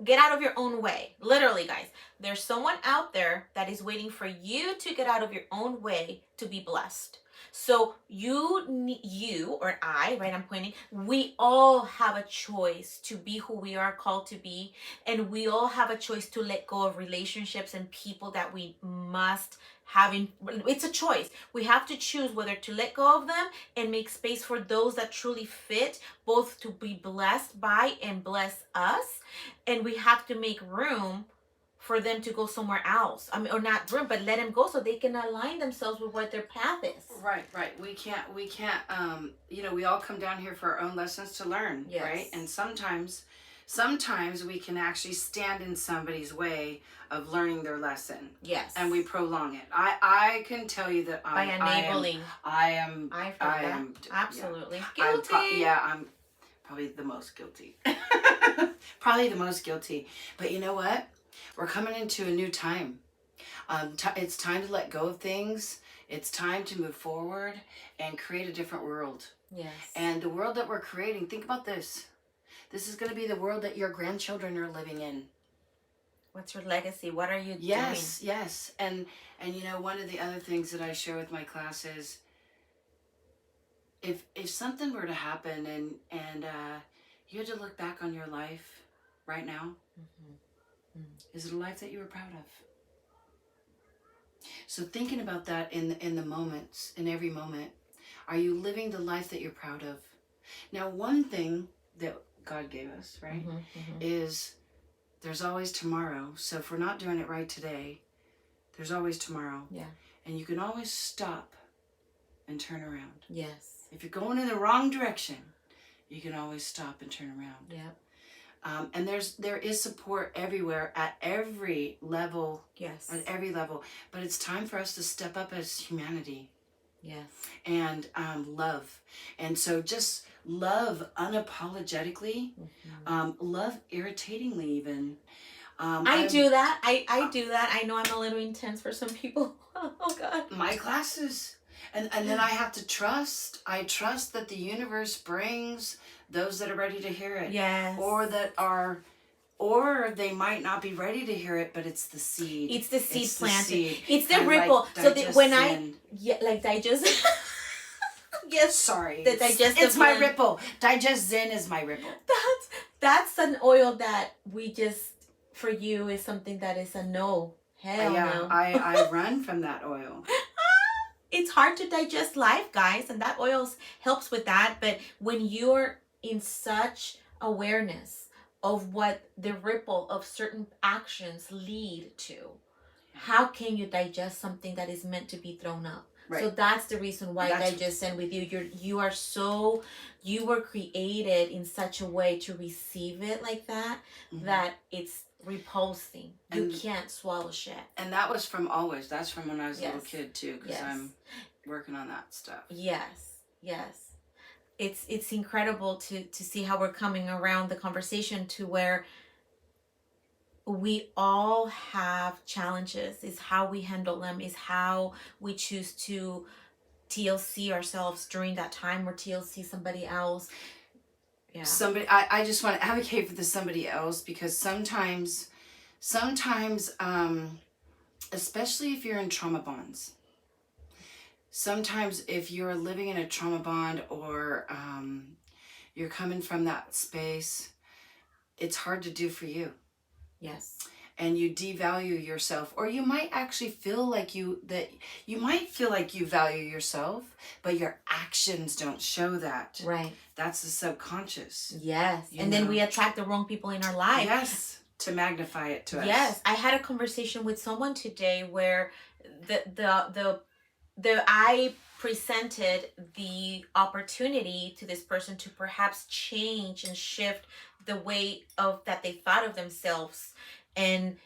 A: get out of your own way. Literally, guys. There's someone out there that is waiting for you to get out of your own way to be blessed. So you or I, right, I'm pointing, we all have a choice to be who we are called to be. And we all have a choice to let go of relationships and people that we must have it's a choice. We have to choose whether to let go of them and make space for those that truly fit, both to be blessed by and bless us. And we have to make room for them to go somewhere else. I mean, or not room, but let them go so they can align themselves with what their path is.
B: Right. We can't, we all come down here for our own lessons to learn, yes. Right? And sometimes we can actually stand in somebody's way of learning their lesson. Yes. And we prolong it. I can tell you that
A: by enabling.
B: I am
A: absolutely
B: yeah.
A: guilty.
B: I'm probably the most guilty. But you know what? We're coming into a new time. It's time to let go of things. It's time to move forward and create a different world.
A: Yes.
B: And the world that we're creating, think about this. This is going to be the world that your grandchildren are living in.
A: What's your legacy? What are you doing?
B: Yes. And you know, one of the other things that I share with my class is if something were to happen and you had to look back on your life right now, is it a life that you were proud of? So thinking about that in the moments, in every moment, are you living the life that you're proud of? Now, one thing that God gave us, right, is there's always tomorrow. So if we're not doing it right today, there's always tomorrow.
A: Yeah. And
B: you can always stop and turn around.
A: Yes.
B: If you're going in the wrong direction, you can always stop and turn around.
A: Yeah.
B: And there is support everywhere at every level.
A: Yes.
B: At every level. But it's time for us to step up as humanity.
A: Yes.
B: And love. And so just love unapologetically, love irritatingly even.
A: I do that. I do that. I know I'm a little intense for some people. Oh God.
B: My classes. And then I have to trust. I trust that the universe brings those that are ready to hear it.
A: Yes.
B: Or they might not be ready to hear it, but it's the seed.
A: It's the seed planted.
B: Seed.
A: It's the ripple. So when
B: Zen.
A: digest. Yes.
B: Sorry.
A: The digestive.
B: It's my ripple. Digest Zen is my ripple.
A: That's an oil that we just, for you, is something that is a no. Hell no.
B: I run from that oil.
A: It's hard to digest life, guys, and that oil helps with that. But when you're in such awareness of what the ripple of certain actions lead to, how can you digest something that is meant to be thrown up? Right. So that's the reason why Digest Zen with you. You were created in such a way to receive it like that, that it's repulsing. You can't swallow shit. And
B: that was from always. That's from when I was a little kid too, because I'm working on that stuff.
A: Yes. It's incredible to see how we're coming around the conversation to where we all have challenges. Is how we handle them, is how we choose to TLC ourselves during that time, or TLC somebody else. Yeah.
B: I just want to advocate for the somebody else, because sometimes especially if you're in trauma bonds, sometimes if you're living in a trauma bond, or you're coming from that space, it's hard to do for you.
A: Yes.
B: And you devalue yourself, or you might actually feel like you value yourself, but your actions don't show that.
A: Right.
B: That's the subconscious.
A: Yes. And then we attract the wrong people in our life.
B: Yes. To magnify it to us.
A: Yes. I had a conversation with someone today where I presented the opportunity to this person to perhaps change and shift the way of that they thought of themselves, and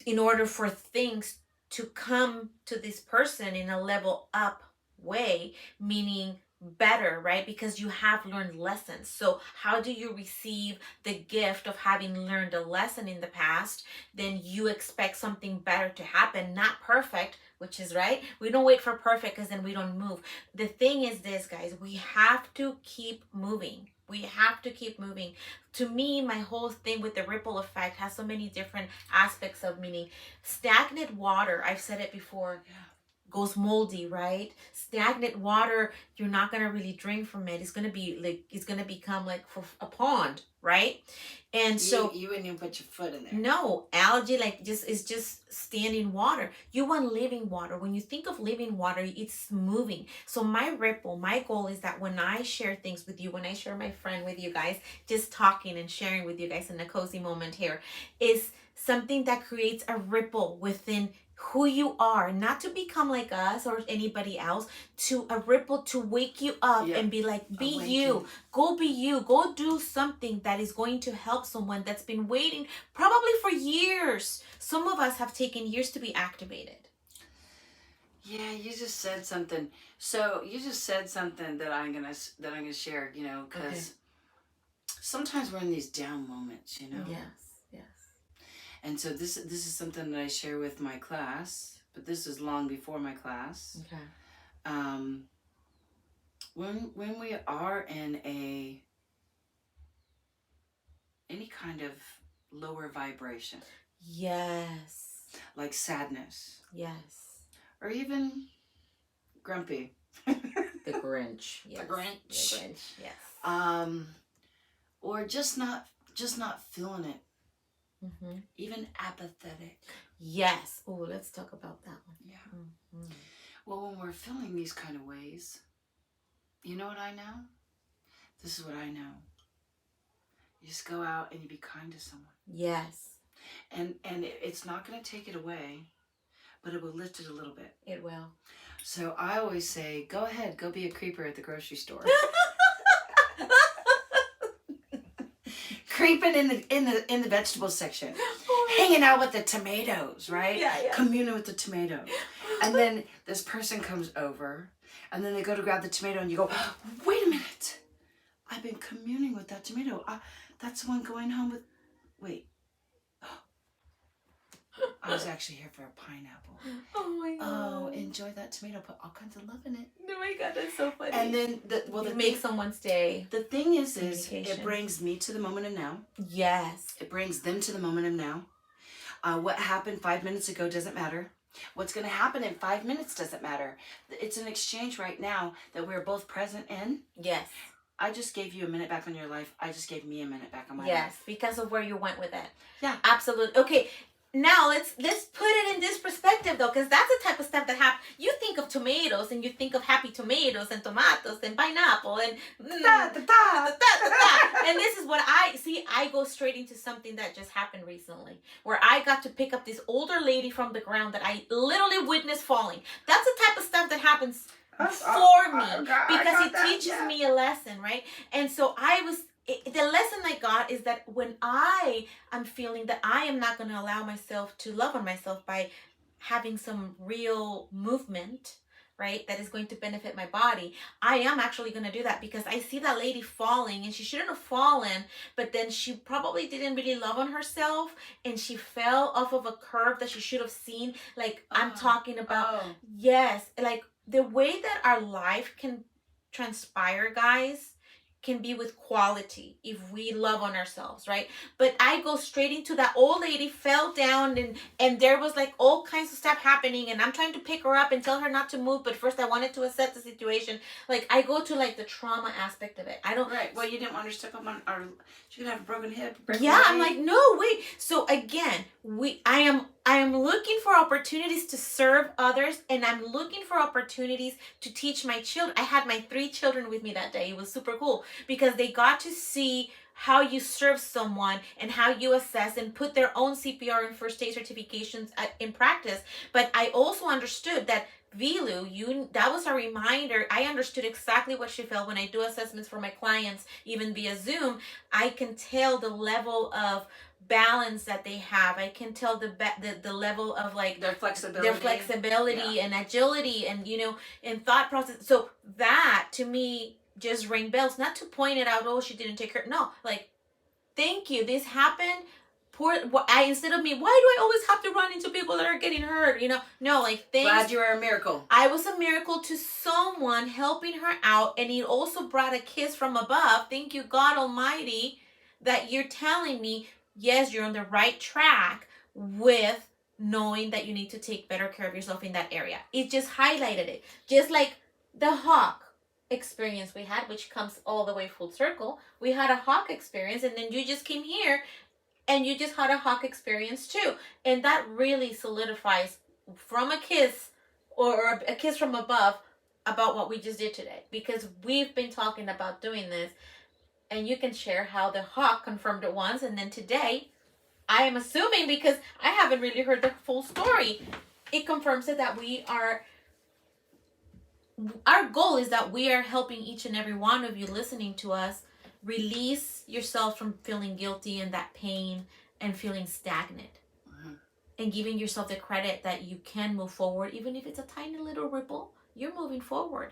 A: in order for things to come to this person in a level up way, meaning better, right? Because you have learned lessons. So how do you receive the gift of having learned a lesson in the past? Then you expect something better to happen, not perfect, which is right. We don't wait for perfect, because then we don't move. The thing is this, guys, we have to keep moving. We have to keep moving. To me, my whole thing with the ripple effect has so many different aspects of meaning. Stagnant water, I've said it before, goes moldy, right? Stagnant water, you're not going to really drink from it. It's going to become like a pond, right? And so
B: you wouldn't even put your foot in there.
A: No, algae is just standing water. You want living water. When you think of living water, it's moving. So my goal is that when I share things with you, when I share my friend with you guys, just talking and sharing with you guys in a cozy moment here, is something that creates a ripple within who you are, not to become like us or anybody else, to a ripple to wake you up and be like, be you, go do something that is going to help someone that's been waiting probably for years. Some of us have taken years to be activated.
B: Yeah, you just said something. So you just said something that I'm gonna share, because sometimes we're in these down moments,
A: Yes.
B: And so this is something that I share with my class, but this is long before my class.
A: Okay.
B: When we are in any kind of lower vibration.
A: Yes.
B: Like sadness.
A: Yes.
B: Or even grumpy.
A: The Grinch. Yes.
B: The Grinch.
A: Yes.
B: Or just not feeling it.
A: Mm-hmm.
B: Even apathetic.
A: Yes. Oh, let's talk about that one.
B: Yeah. Mm-hmm. Well, when we're feeling these kind of ways, you know what I know? This is what I know. You just go out and you be kind to someone.
A: Yes.
B: And it's not going to take it away, but it will lift it a little bit.
A: It will.
B: So I always say, go ahead, go be a creeper at the grocery store. Creeping in the vegetable section, hanging out with the tomatoes, right?
A: Yeah.
B: Communing with the tomatoes. And then this person comes over, and then they go to grab the tomato, and you go, wait a minute. I've been communing with that tomato. That's the one going home with, wait. I was actually here for a pineapple.
A: Oh my God.
B: Oh, enjoy that tomato. Put all kinds of love in it.
A: Oh my God, that's so funny.
B: And then,
A: you make someone's day.
B: The thing is it brings me to the moment of now.
A: Yes.
B: It brings them to the moment of now. What happened 5 minutes ago doesn't matter. What's going to happen in 5 minutes doesn't matter. It's an exchange right now that we're both present in.
A: Yes.
B: I just gave you a minute back on your life. I just gave me a minute back on my life.
A: Yes, because of where you went with it.
B: Yeah.
A: Absolutely. Okay. Now let's put it in this perspective though, because that's the type of stuff that happens. You think of tomatoes and you think of happy tomatoes and tomatoes and pineapple and and this is what I see. I go straight into something that just happened recently, where I got to pick up this older lady from the ground that I literally witnessed falling. That's the type of stuff that happens for me because it teaches me a lesson, right? And so the lesson I got is that when I am feeling that I am not going to allow myself to love on myself by having some real movement, right, that is going to benefit my body, I am actually going to do that because I see that lady falling and she shouldn't have fallen, but then she probably didn't really love on herself and she fell off of a curve that she should have seen. Like I'm talking about, yes, like the way that our life can transpire, guys, can be with quality if we love on ourselves, right? But I go straight into that old lady fell down and there was like all kinds of stuff happening and I'm trying to pick her up and tell her not to move, but first I wanted to assess the situation. Like I go to like the trauma aspect of it. I don't.
B: Right. Well, you didn't want her to step up on, or she could have a broken hip.
A: I'm like, no, wait. So again, I am looking for opportunities to serve others and I'm looking for opportunities to teach my children. I had my 3 children with me that day. It was super cool because they got to see how you serve someone and how you assess and put their own CPR and first aid certifications in practice. But I also understood that Vilu, that was a reminder. I understood exactly what she felt when I do assessments for my clients, even via Zoom. I can tell the level of balance that they have. I can tell the level of like
B: their flexibility
A: and agility and and thought process. So that to me just rang bells. Not to point it out, oh, she didn't take her. No, like, thank you. This happened. Instead of me, why do I always have to run into people that are getting hurt? No, like, thanks.
B: Glad you were a miracle.
A: I was a miracle to someone helping her out, and it also brought a kiss from above. Thank you, God Almighty, that you're telling me, yes, you're on the right track with knowing that you need to take better care of yourself in that area. It just highlighted it. Just like the hawk experience we had, which comes all the way full circle. We had a hawk experience, and then you just came here and you just had a hawk experience too. And that really solidifies from a kiss or a kiss from above about what we just did today, because we've been talking about doing this, and you can share how the hawk confirmed it once, and then today, I am assuming, because I haven't really heard the full story, it confirms it that our goal is that we are helping each and every one of you listening to us release yourself from feeling guilty and that pain and feeling stagnant. And giving yourself the credit that you can move forward, even if it's a tiny little ripple, you're moving forward.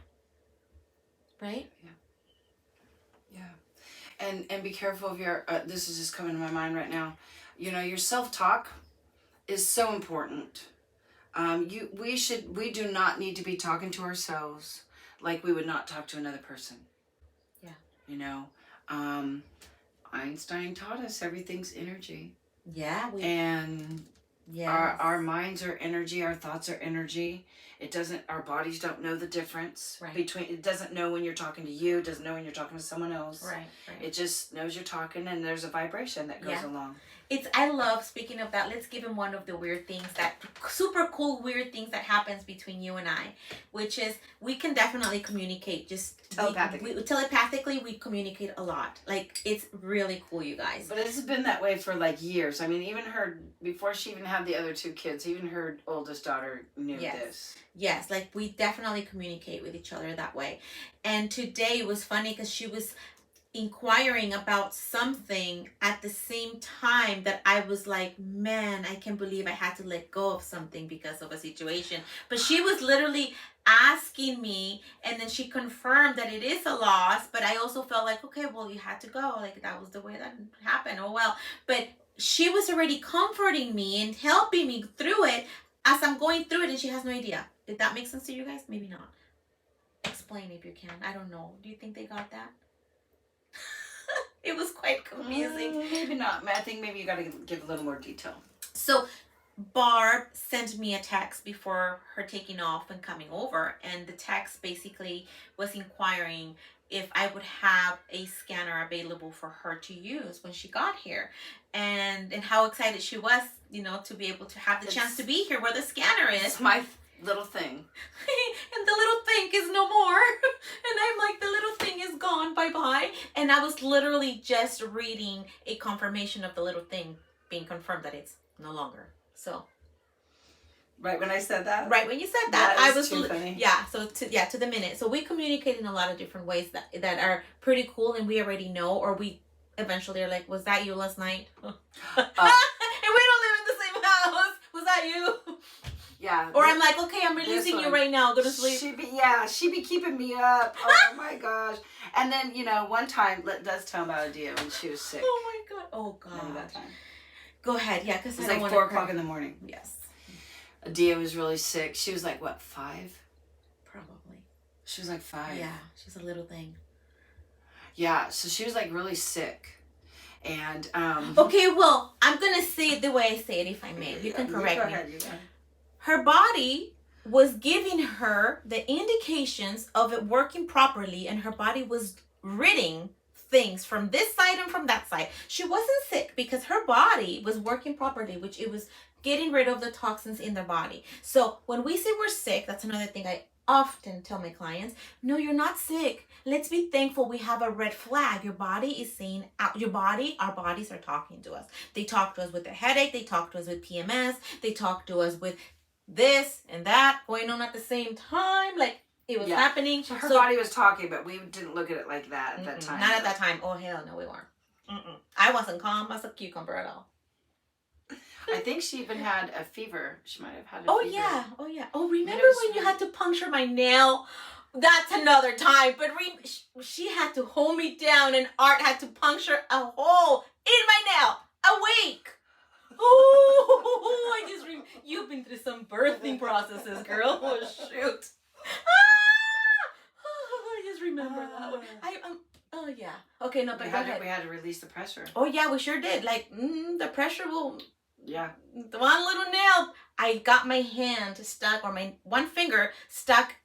A: Right?
B: Yeah. And be careful of your, this is just coming to my mind right now. Your self-talk is so important. We do not need to be talking to ourselves like we would not talk to another person.
A: Yeah.
B: Einstein taught us everything's energy.
A: Yeah.
B: Our minds are energy, our thoughts are energy. Our bodies don't know the difference between, it doesn't know when you're talking to you, it doesn't know when you're talking to someone else.
A: Right.
B: It just knows you're talking, and there's a vibration that goes along.
A: I love, speaking of that, let's give him one of the weird things, that super cool weird things that happens between you and I, which is we can definitely communicate just telepathically. We communicate a lot. Like, it's really cool, you guys.
B: But it's been that way for like years. I mean, even before she even had the other 2 kids, even her oldest daughter knew this.
A: Yes, like we definitely communicate with each other that way. And today it was funny because she was inquiring about something at the same time that I was like, man, I can't believe I had to let go of something because of a situation. But she was literally asking me, and then she confirmed that it is a loss. But I also felt like, okay, well, you had to go. Like, that was the way that happened. Oh, well. But she was already comforting me and helping me through it as I'm going through it, and she has no idea. Did that make sense to you guys? Maybe not. Explain if you can. I don't know. Do you think they got that? It was quite confusing.
B: Maybe not. I think maybe you got to give a little more detail.
A: So Barb sent me a text before her taking off and coming over, and the text basically was inquiring if I would have a scanner available for her to use when she got here, and how excited she was, to be able to have the chance to be here where the scanner is.
B: It's my little thing.
A: And the little thing is no more. And I'm like, the little thing is gone, bye-bye. And I was literally just reading a confirmation of the little thing being confirmed that it's no longer. So
B: right when I said that?
A: Right when you said that, I was
B: too funny.
A: Yeah, so to the minute. So we communicate in a lot of different ways that are pretty cool, and we already know, or we eventually are like, was that you last night? And we don't live in the same house. Was that you?
B: Yeah.
A: Or I'm like, okay, I'm releasing you right now. Go to sleep.
B: She be keeping me up. Oh my gosh. And then, one time, let's tell about Adia when she was sick.
A: Oh my God. Oh God.
B: Remember that time?
A: Go ahead. Yeah, because
B: it was like 4 o'clock in the morning.
A: Yes.
B: Adia was really sick. She was like, what, 5?
A: Probably.
B: She was like 5.
A: Yeah, she's a little thing.
B: Yeah, so she was like really sick. And
A: okay, well, I'm gonna say it the way I say it, if I may. You can correct me.
B: You go ahead.
A: Her body was giving her the indications of it working properly, and her body was ridding things from this side and from that side. She wasn't sick because her body was working properly, which it was getting rid of the toxins in the body. So when we say we're sick, that's another thing I often tell my clients. No, you're not sick. Let's be thankful we have a red flag. Your body is saying, our bodies are talking to us. They talk to us with a headache. They talk to us with PMS. They talk to us with this and that going on at the same time. Like, it was happening.
B: So her body was talking, but we didn't look at it like that at that time.
A: Not at that time. Oh, hell no, we weren't. I wasn't calm as a cucumber at all.
B: I think she even had a fever. She might have had a fever.
A: Oh, yeah. Oh, remember when you had to puncture my nail? That's another time. But she had to hold me down, and Art had to puncture a hole in my nail. Awake. Oh, you've been through some birthing processes, girl. Oh, shoot. I just remember that one. Oh, yeah. Okay, no, but go ahead.
B: We had to release the pressure.
A: Oh, yeah, we sure did. Like, the pressure will...
B: Yeah.
A: The one little nail, I got my hand stuck, or my one finger stuck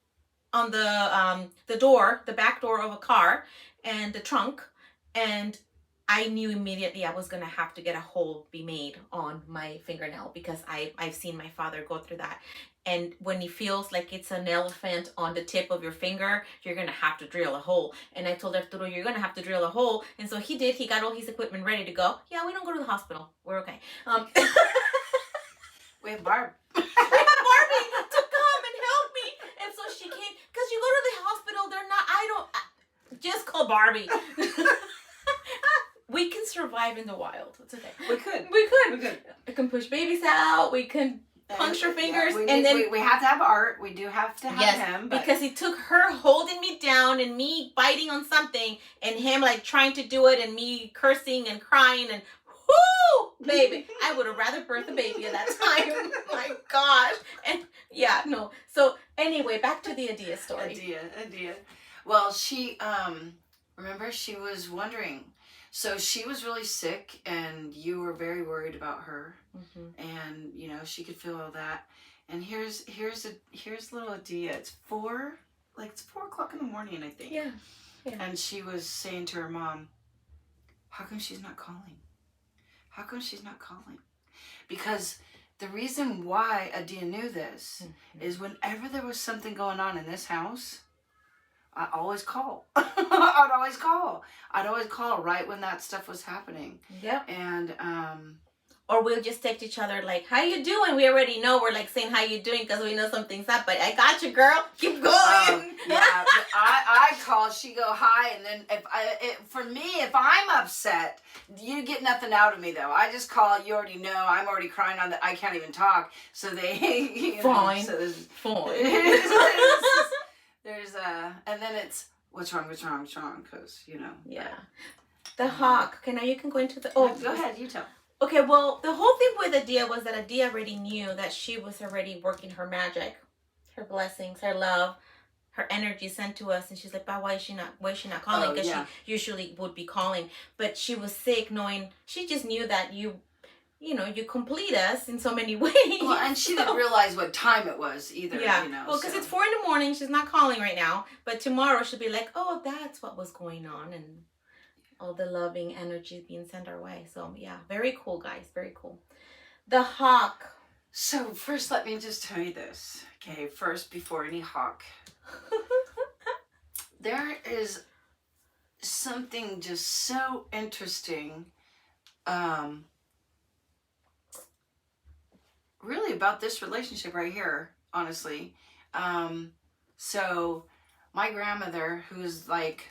A: on the door, the back door of a car, and the trunk, and I knew immediately I was gonna have to get a hole be made on my fingernail, because I've seen my father go through that. And when he feels like it's an elephant on the tip of your finger, you're gonna have to drill a hole. And I told Arturo, you're gonna have to drill a hole. And so he did. He got all his equipment ready to go. Yeah, we don't go to the hospital. We're okay.
B: We have Barb.
A: We have Barbie to come and help me. And so she came, because you go to the hospital, just call Barbie. We can survive in the wild. It's okay.
B: We could.
A: We can push babies out. We can puncture fingers.
B: We have to have Art. We do have to have him. But...
A: because it took her holding me down and me biting on something, and him like trying to do it, and me cursing and crying, and whoo, baby. I would have rather birthed a baby at that time. My gosh. And yeah, no. So anyway, back to the Adia story.
B: Adia. Well, she, remember, she was wondering. So she was really sick, and you were very worried about her, and she could feel all that. And here's little Adia. It's 4 o'clock in the morning, I think.
A: Yeah.
B: And she was saying to her mom, "How come she's not calling? How come she's not calling?" Because the reason why Adia knew this is whenever there was something going on in this house, I always call. I'd always call right when that stuff was happening.
A: Yep.
B: And
A: Or we'll just text each other like, how you doing? We already know. We're like saying how you doing because we know something's up. But I got you, girl. Keep going.
B: Yeah, I call, she go hi, and then for me, if I'm upset, you get nothing out of me though. I just call. You already know. I'm already crying on I can't even talk. So they
A: fine.
B: So
A: fine.
B: There's and then it's what's wrong, because
A: Yeah. The hawk. Okay, now you can go into the. Oh,
B: go ahead. You tell.
A: Okay, well, the whole thing with Adia was that Adia already knew that she was already working her magic, her blessings, her love, her energy sent to us, and she's like, "But why is she not calling? Because she usually would be calling, but she was sick, knowing she just knew that you complete us in so many ways."
B: Well, and she didn't realize what time it was either.
A: Yeah. Well, because it's 4 a.m, she's not calling right now, but tomorrow she'll be like, "Oh, that's what was going on," and all the loving energy being sent our way. So yeah, very cool, guys. Very cool. The hawk.
B: So first, let me just tell you this. Okay, first, before any hawk, there is something just so interesting, really about this relationship right here, honestly. So my grandmother, who's like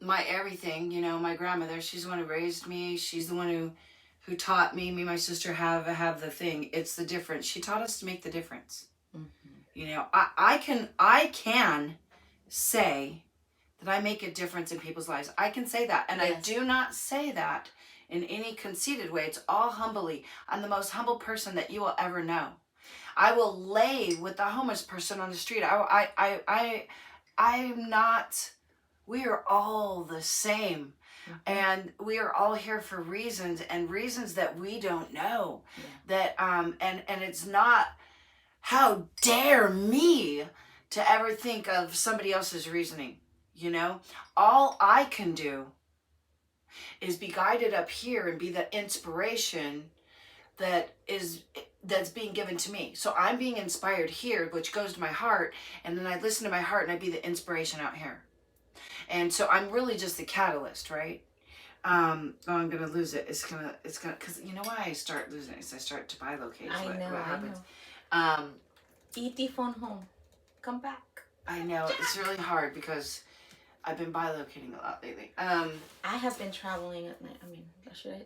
B: my everything, my grandmother, she's the one who raised me. She's the one who taught me and my sister have the thing. It's the difference. She taught us to make the difference. Mm-hmm. I can say that I make a difference in people's lives. I can say that. And yes. I do not say that in any conceited way. It's all humbly. I'm the most humble person that you will ever know. I will lay with the homeless person on the street. I'm not... We are all the same. Mm-hmm. And we are all here for reasons that we don't know. Yeah. That and it's not, how dare me to ever think of somebody else's reasoning. All I can do is be guided up here and be the inspiration that's being given to me. So I'm being inspired here, which goes to my heart, and then I listen to my heart and I be the inspiration out here. And so I'm really just the catalyst, right? I'm gonna lose it. It's gonna, because you know why I start losing it? Is I start to bilocate. What happens?
A: Eat the phone home. Come back.
B: I know it's really hard because I've been bilocating a lot lately.
A: I have been traveling at night. I mean,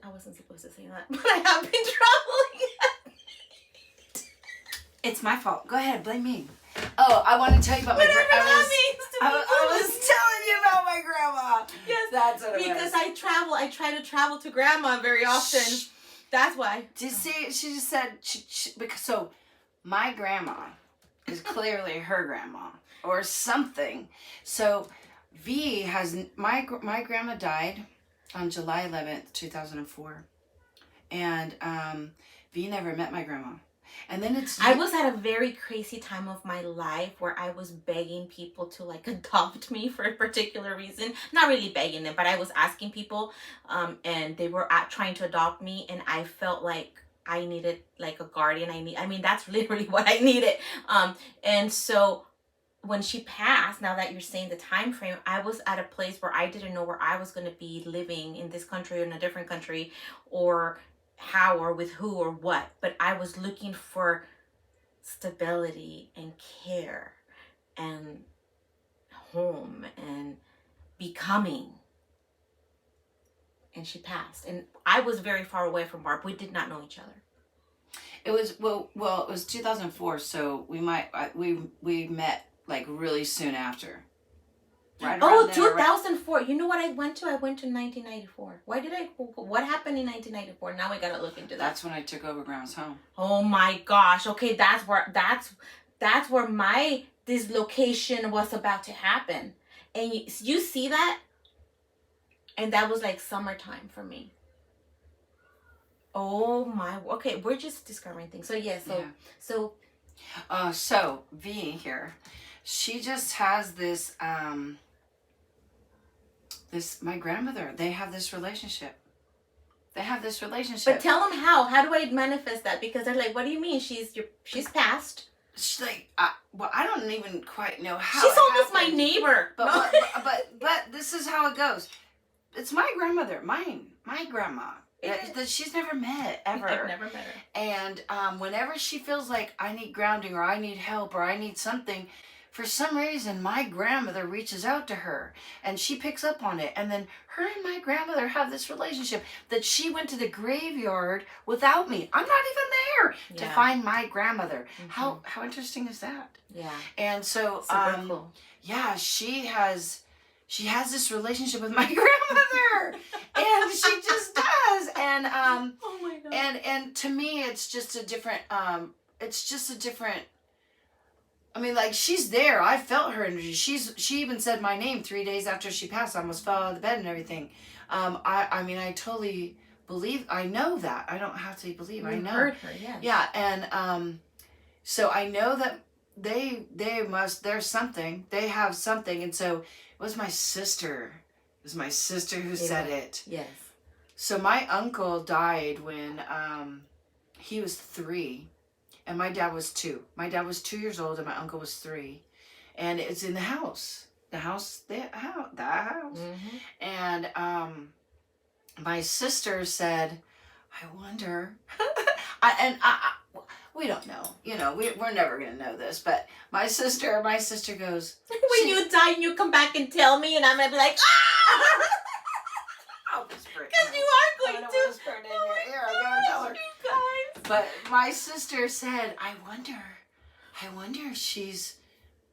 A: I wasn't supposed to say that, but I have been traveling at night.
B: It's my fault. Go ahead, blame me. Oh, I want to tell you about my grandma. I was telling you about my grandma.
A: Yes,
B: that's what it was.
A: Because I try to travel to grandma very often. Shh. That's why.
B: Do you see? She just said because so my grandma is clearly her grandma or something. So V has my grandma died on July 11th, 2004, and V never met my grandma. And then
A: I was at a very crazy time of my life where I was begging people to like adopt me for a particular reason. Not really begging them, but I was asking people, and they were trying to adopt me, and I felt like I needed like a guardian. I mean, that's literally what I needed. And so when she passed, now that you're saying the time frame, I was at a place where I didn't know where I was going to be living in this country or in a different country, or how or with who or what, but I was looking for stability and care and home and becoming. And she passed, and I was very far away from Barb. We did not know each other.
B: It was well it was 2004, so we met like really soon after. Right
A: 2004. You know what I went to? I went to 1994. What happened in 1994? Now we gotta look into that.
B: That's when I took over Grandma's home.
A: Oh my gosh. Okay, that's where my dislocation was about to happen. And you see that? And that was like summertime for me. Oh my. Okay, we're just discovering things. So yeah,
B: so V here, she just has this my grandmother, they have this relationship.
A: But tell them how. How do I manifest that? Because they're like, what do you mean? She's passed.
B: She's like, I don't even quite know how.
A: She's almost my neighbor.
B: But this is how it goes. It's my grandmother, my grandma. that she's never met ever.
A: I've never met her.
B: And whenever she feels like I need grounding or I need help or I need something, for some reason my grandmother reaches out to her and she picks up on it. And then her and my grandmother have this relationship that she went to the graveyard without me. I'm not even there to find my grandmother. How interesting is that?
A: Yeah.
B: And so
A: super cool.
B: Yeah, she has this relationship with my grandmother, and she just does. And
A: oh my God.
B: And to me, it's just a different. I mean, like, she's there. I felt her energy. She even said my name 3 days after she passed. I almost fell out of the bed and everything. I mean, I totally believe. I know that. I don't have to believe. I know.
A: Heard her, yes.
B: Yeah, and so I know that there's something. They have something, and so it was my sister. It was my sister who said it.
A: Yes.
B: So my uncle died when he was 3. And my dad was 2. My dad was 2 years old and my uncle was 3. And it's in the house. The house. Mm-hmm. And my sister said, I wonder. We don't know. You know, we're never going to know this. But my sister goes.
A: When you die and you come back and tell me and I'm going to be like, ah!
B: I'll whisper it.
A: Because you are going to.
B: Whisper it in your ear. I'm going to tell her. But my sister said, I wonder if she's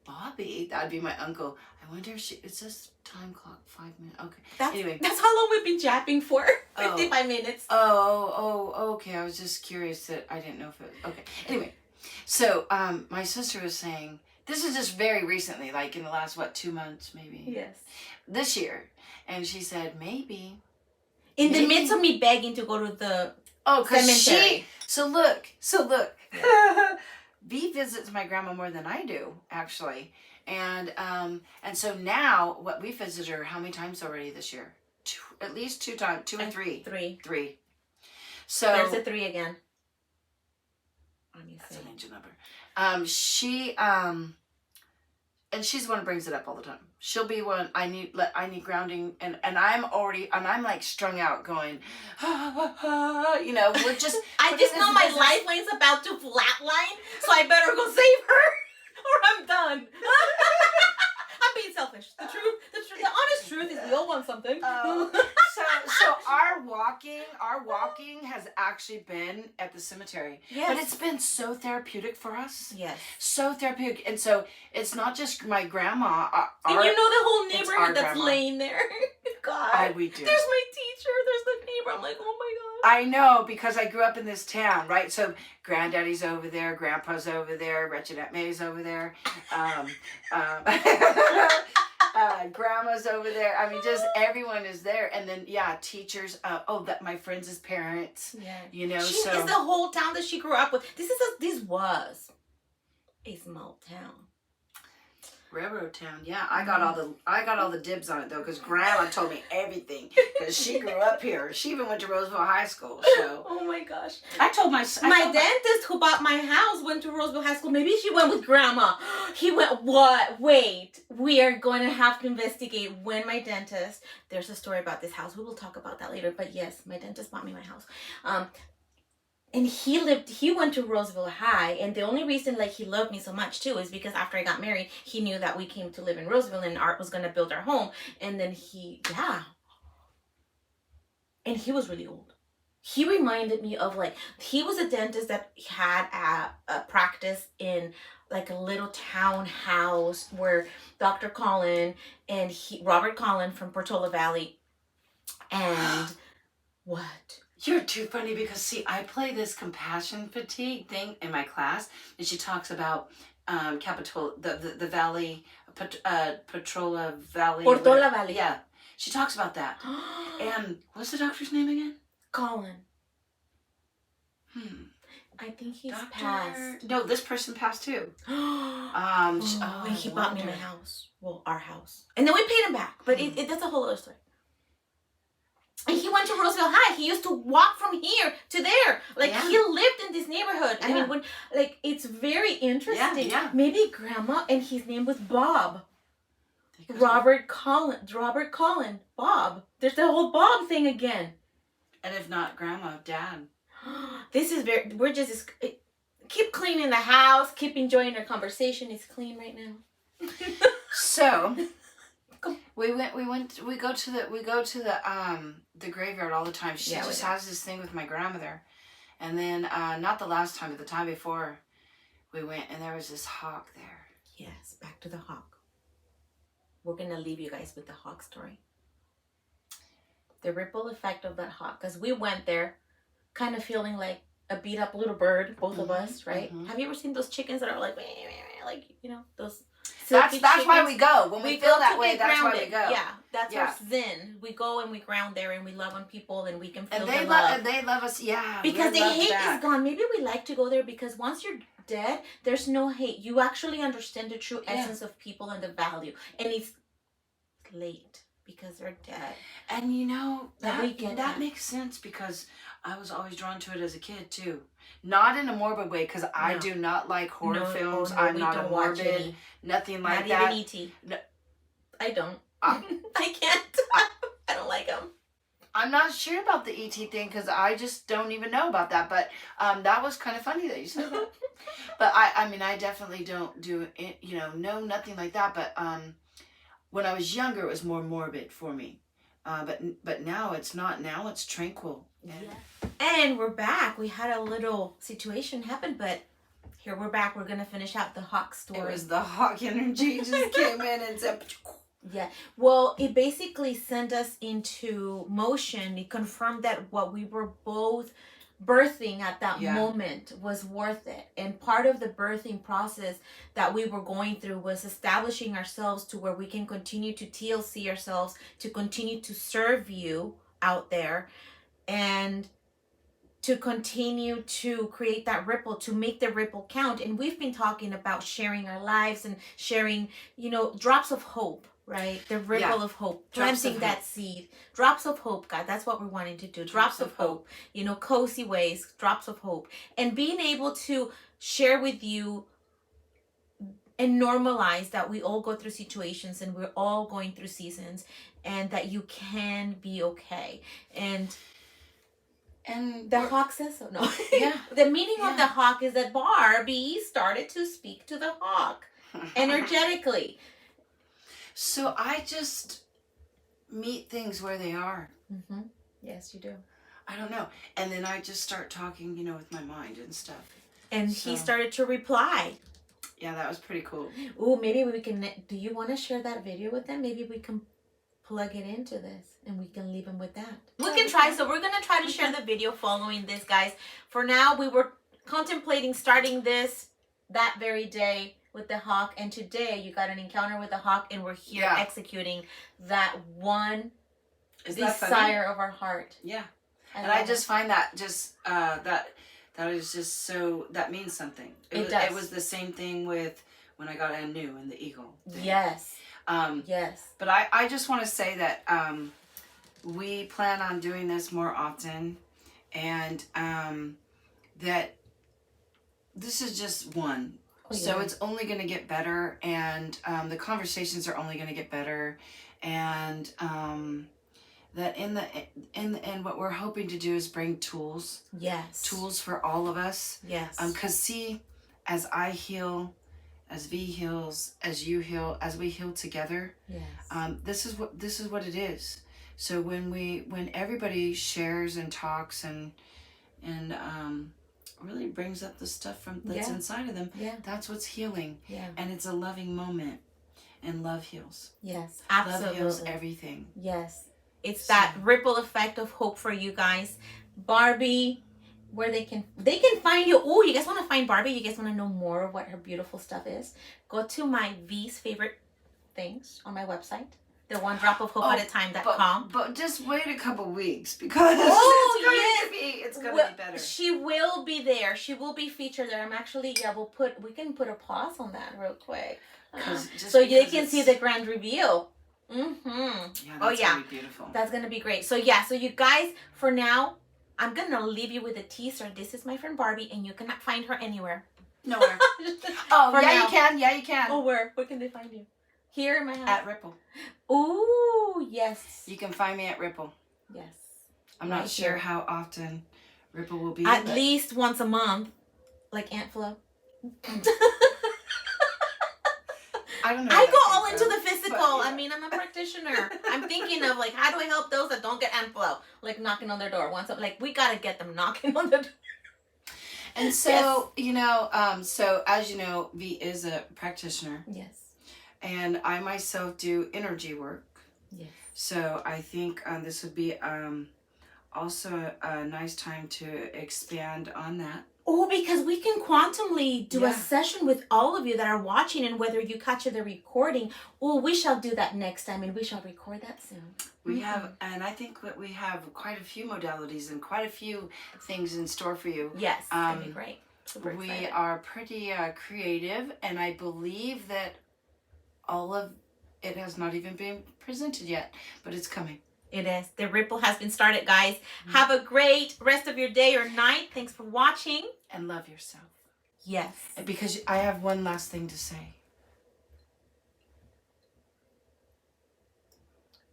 B: Bobby. That'd be my uncle. I wonder if it says time clock, 5 minutes. Okay. Anyway.
A: That's how long we've been japping for. 55 minutes.
B: Okay. I was just curious that I didn't know if it was, okay. Anyway. So, my sister was saying, this is just very recently, like in the last, 2 months, maybe?
A: Yes.
B: This year. And she said, maybe.
A: In the midst of me begging to go to the cemetery.
B: So look. Yeah. V visits my grandma more than I do, actually. And so now, we visited her how many times already this year? At least 2 times, 2 or 3. 3. So
A: there's a 3 again.
B: That's an angel number. And she's the one who brings it up all the time. She'll be one. I need grounding, and I'm like strung out, going, you know, we're just.
A: I just know my lifeline's about to flatline, so I better go save her, or I'm done. I'm being selfish. The honest truth is we all want something.
B: So our walking has actually been at the cemetery. Yes. But it's been so therapeutic for us.
A: Yes.
B: So therapeutic. And so it's not just my grandma.
A: And you know the whole neighborhood that's laying there. God.
B: We do.
A: There's my teacher. There's the neighbor. I'm like, oh my God.
B: I know, because I grew up in this town, right? So granddaddy's over there, grandpa's over there, Wretched Aunt May's over there. Grandma's over there. I mean, just everyone is there. And then, teachers. That my friends' parents. Yeah. You know,
A: she is the whole town that she grew up with. This was a small town.
B: Railroad town. Yeah, I got all the dibs on it though, because Grandma told me everything, because she grew up here. She even went to Roseville High School. So.
A: Oh my gosh.
B: I told my
A: dentist who bought my house went to Roseville High School. Maybe she went with Grandma. He went. What? Wait. We are going to have to investigate when my dentist. There's a story about this house. We will talk about that later. But yes, my dentist bought me my house. And he went to Roseville High, and the only reason he loved me so much too is because after I got married, he knew that we came to live in Roseville and Art was going to build our home. And then and he was really old. He reminded me of he was a dentist that had a practice in a little townhouse where Dr. Collin and Robert Collin from Portola Valley and what?
B: You're too funny, because see, I play this compassion fatigue thing in my class, and she talks about Capitola, the valley, Portola Valley.
A: Portola Valley.
B: Yeah, she talks about that. And what's the doctor's name again?
A: Colin. I think he's passed.
B: No, this person passed too.
A: And he bought me my house. Well, our house, and then we paid him back. But that's a whole other story. And he went to Roseville High. He used to walk from here to there. He lived in this neighborhood. Yeah. I mean, it's very interesting. Yeah. Maybe Grandma, and his name was Bob. Robert Collin, Bob. There's the whole Bob thing again.
B: And if not grandma, dad.
A: This is we're just, keep cleaning the house, keep enjoying our conversation. It's clean right now.
B: So we go to the graveyard all the time. She just has this thing with my grandmother. And then not the last time, but the time before, we went and there was this hawk there.
A: Yes, back to the hawk. We're gonna leave you guys with the hawk story. The ripple effect of that hawk, because we went there kind of feeling like a beat up little bird, both of us, right? Have you ever seen those chickens that are like those?
B: That's why we go. When we feel that way, that's why we go.
A: Yeah, that's our zen. We go and we ground there and we love on people and we can feel
B: and
A: the love.
B: And they love us, yeah.
A: Because the hate is gone. Maybe we like to go there because once you're dead, there's no hate. You actually understand the true essence of people and the value. And it's late because they're dead.
B: And you know, that makes sense because I was always drawn to it as a kid too. Not in a morbid way, because I do not like horror films. I'm not a morbid, nothing like that.
A: Not even E.T. No, I don't. I can't. I don't like them.
B: I'm not sure about the E.T. thing because I just don't even know about that. But that was kind of funny that you said that. But I mean, I definitely don't do it, no, nothing like that. But when I was younger, it was more morbid for me. But now it's not. Now it's tranquil.
A: And we're back. We had a little situation happen, but here we're back. We're gonna finish out the hawk story.
B: It was the hawk energy just came in and said.
A: Yeah. Well, it basically sent us into motion. It confirmed that what we were both birthing at that moment was worth it. And part of the birthing process that we were going through was establishing ourselves to where we can continue to TLC ourselves, to continue to serve you out there, and to continue to create that ripple, to make the ripple count. And we've been talking about sharing our lives and sharing, drops of hope, right? The ripple of hope, planting that seed. Drops of hope, God. That's what we're wanting to do. Drops of hope. Cozy ways, drops of hope. And being able to share with you and normalize that we all go through situations and we're all going through seasons and that you can be okay. And the hawk says so. No.
B: Yeah.
A: The meaning of the hawk is that Barbie started to speak to the hawk energetically.
B: So I just meet things where they are.
A: Mm-hmm. Yes, you do.
B: I don't know. And then I just start talking, with my mind and stuff.
A: And he started to reply.
B: Yeah, that was pretty cool.
A: Ooh, maybe we can... Do you want to share that video with them? Maybe we can plug it into this and we can leave them with that. We can try. So we're going to try to share the video following this, guys. For now, we were contemplating starting this that very day with the hawk, and today you got an encounter with the hawk, and we're here executing that one desire of our heart.
B: Yeah. I just find that just that is just so, that means something. It was the same thing with when I got Anu and the eagle thing.
A: Yes.
B: Yes. But I just want to say that we plan on doing this more often, and that this is just one. So it's only going to get better, and the conversations are only going to get better, and that in the end, what we're hoping to do is bring tools. Yes. Tools for all of us. Yes. Because see, as I heal, as V heals, as you heal, as we heal together. Yes. This is what it is. So when everybody shares and talks and really brings up the stuff that's inside of them, that's what's healing. Yeah. And it's a loving moment, and love heals. Yes, absolutely. Love heals everything. Yes. It's that ripple effect of hope for you guys. Barbie, where they can find you. Oh, you guys want to find Barbie? You guys want to know more of what her beautiful stuff is? Go to my V's favorite things on my website. The one drop of hope at a time.com. But just wait a couple weeks because it's gonna be better. She will be there. She will be featured there. I'm actually we can put a pause on that real quick. So they can see the grand reveal. Mm-hmm. Yeah, that's gonna be beautiful. That's gonna be great. So so you guys, for now, I'm gonna leave you with a teaser. This is my friend Barbie, and you cannot find her anywhere. Nowhere. You can. Yeah, you can. Oh, where can they find you? Here in my house. At Ripple. Ooh, yes. You can find me at Ripple. Yes. I'm
A: Right
B: not sure
A: here.
B: how often Ripple will be.
A: At
B: but
A: least once a month, like Aunt Flo.
B: I don't know.
A: I
B: where that
A: go
B: came
A: all into
B: from,
A: the physical.
B: but, yeah.
A: I mean, I'm a practitioner. I'm thinking of like, how do I help those that don't get Aunt Flo? Like knocking on their door. Once, like, we gotta get them knocking on the door.
B: And so, so as you know, V is a practitioner.
A: Yes.
B: And I myself do energy work.
A: Yes.
B: So I think this would be also a nice time to expand on that.
A: Oh, because we can quantumly do a
B: Yeah.
A: session with all of you that are watching, and whether you catch the recording. Oh, we shall do that next time, and we shall record that soon.
B: We have, and I think that we have quite a few modalities and quite a few things in store for you.
A: Yes, that'd be great. Super
B: We
A: excited.
B: are pretty creative, and I believe that all of it has not even been presented yet, but it's coming.
A: It is. The ripple has been started, guys. Have a great rest of your day or night. Thanks for watching.
B: And love yourself.
A: Yes.
B: Because I have one last thing to say.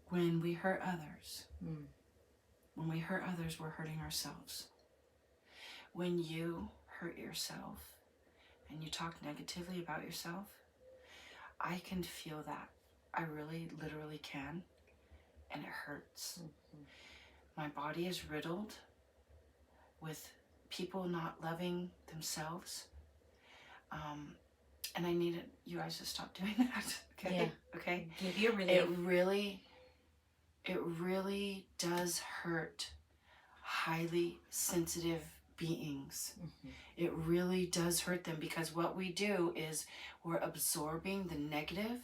B: When we hurt others, we're hurting ourselves. When you hurt yourself and you talk negatively about yourself, I can feel that. I really, literally can. And it hurts. My body is riddled with people not loving themselves. And I need you guys to stop doing that. Okay?
A: Yeah.
B: Okay?
A: Give you relief.
B: It really does hurt highly sensitive beings. It really does hurt them, because what we do is we're absorbing the negative,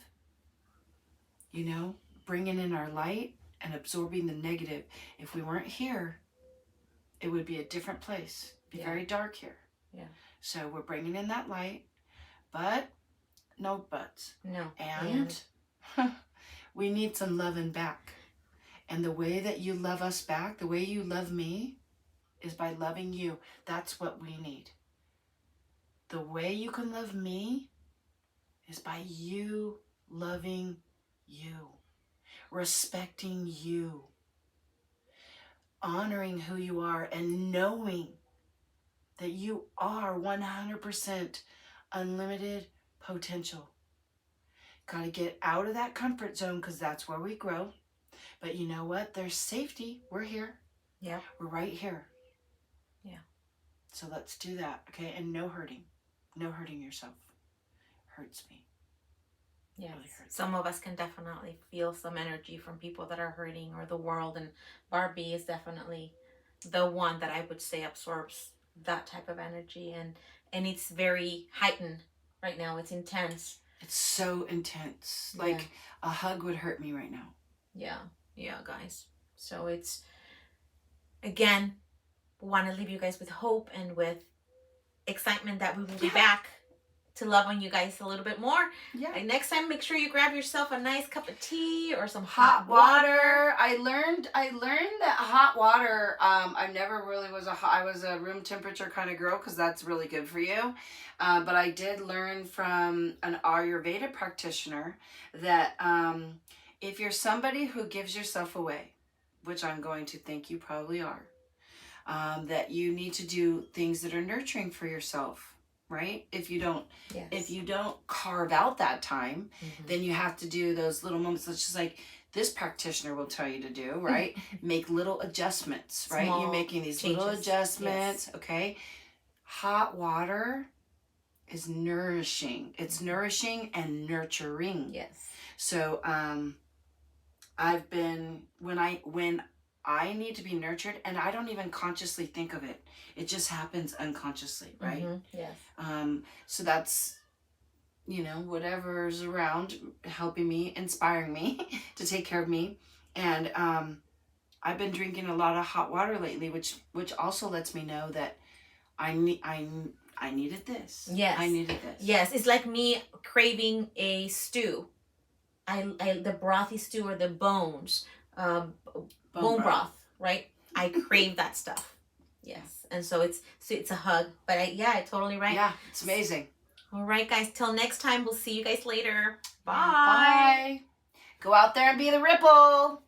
B: bringing in our light and absorbing the negative. If we weren't here, it would be a different place. It'd be very dark here. Yeah. So we're bringing in that light, but no buts.
A: No.
B: And we need some loving back. And the way that you love us back, the way you love me, is by loving you. That's what we need. The way you can love me is by you loving you, respecting you, honoring who you are, and knowing that you are 100% unlimited potential. Got to get out of that comfort zone, because that's where we grow. But you know what? There's safety. We're here.
A: Yeah.
B: We're right here.
A: Yeah.
B: So let's do that, okay? And no hurting. No hurting yourself. Hurts me.
A: Yes.
B: Really hurts
A: Some
B: me.
A: of us can definitely feel some energy from people that are hurting, or the world. And Barbie is definitely the one that I would say absorbs that type of energy. And it's very heightened right now. It's intense.
B: It's so intense. Like a hug would hurt me right now.
A: Yeah. Yeah, guys. So it's, again, want to leave you guys with hope and with excitement that we will be back to love on you guys a little bit more.
B: Yeah.
A: And next time, make sure you grab yourself a nice cup of tea or some
B: hot water. I learned that hot water, I never really was I was a room temperature kind of girl, because that's really good for you. But I did learn from an Ayurveda practitioner that if you're somebody who gives yourself away, which I'm going to think you probably are, that you need to do things that are nurturing for yourself, right? If you don't carve out that time, then you have to do those little moments. It's just like this practitioner will tell you to do, right? Make little adjustments, right? You're making these changes. Little adjustments, okay? Hot water is nourishing. It's nourishing and nurturing.
A: Yes.
B: So I've been, when I need to be nurtured, and I don't even consciously think of it. It just happens unconsciously, right?
A: Yes.
B: So that's, whatever's around helping me, inspiring me to take care of me. And I've been drinking a lot of hot water lately, which also lets me know that I needed this.
A: Yes.
B: I needed this.
A: Yes. It's like me craving a stew. The brothy stew, or the bones. Bone broth, right? I crave that stuff. Yes. And so it's a hug. But I totally right.
B: Yeah, it's amazing.
A: All right, guys. Till next time. We'll see you guys later. Bye.
B: Bye. Go out there and be the ripple.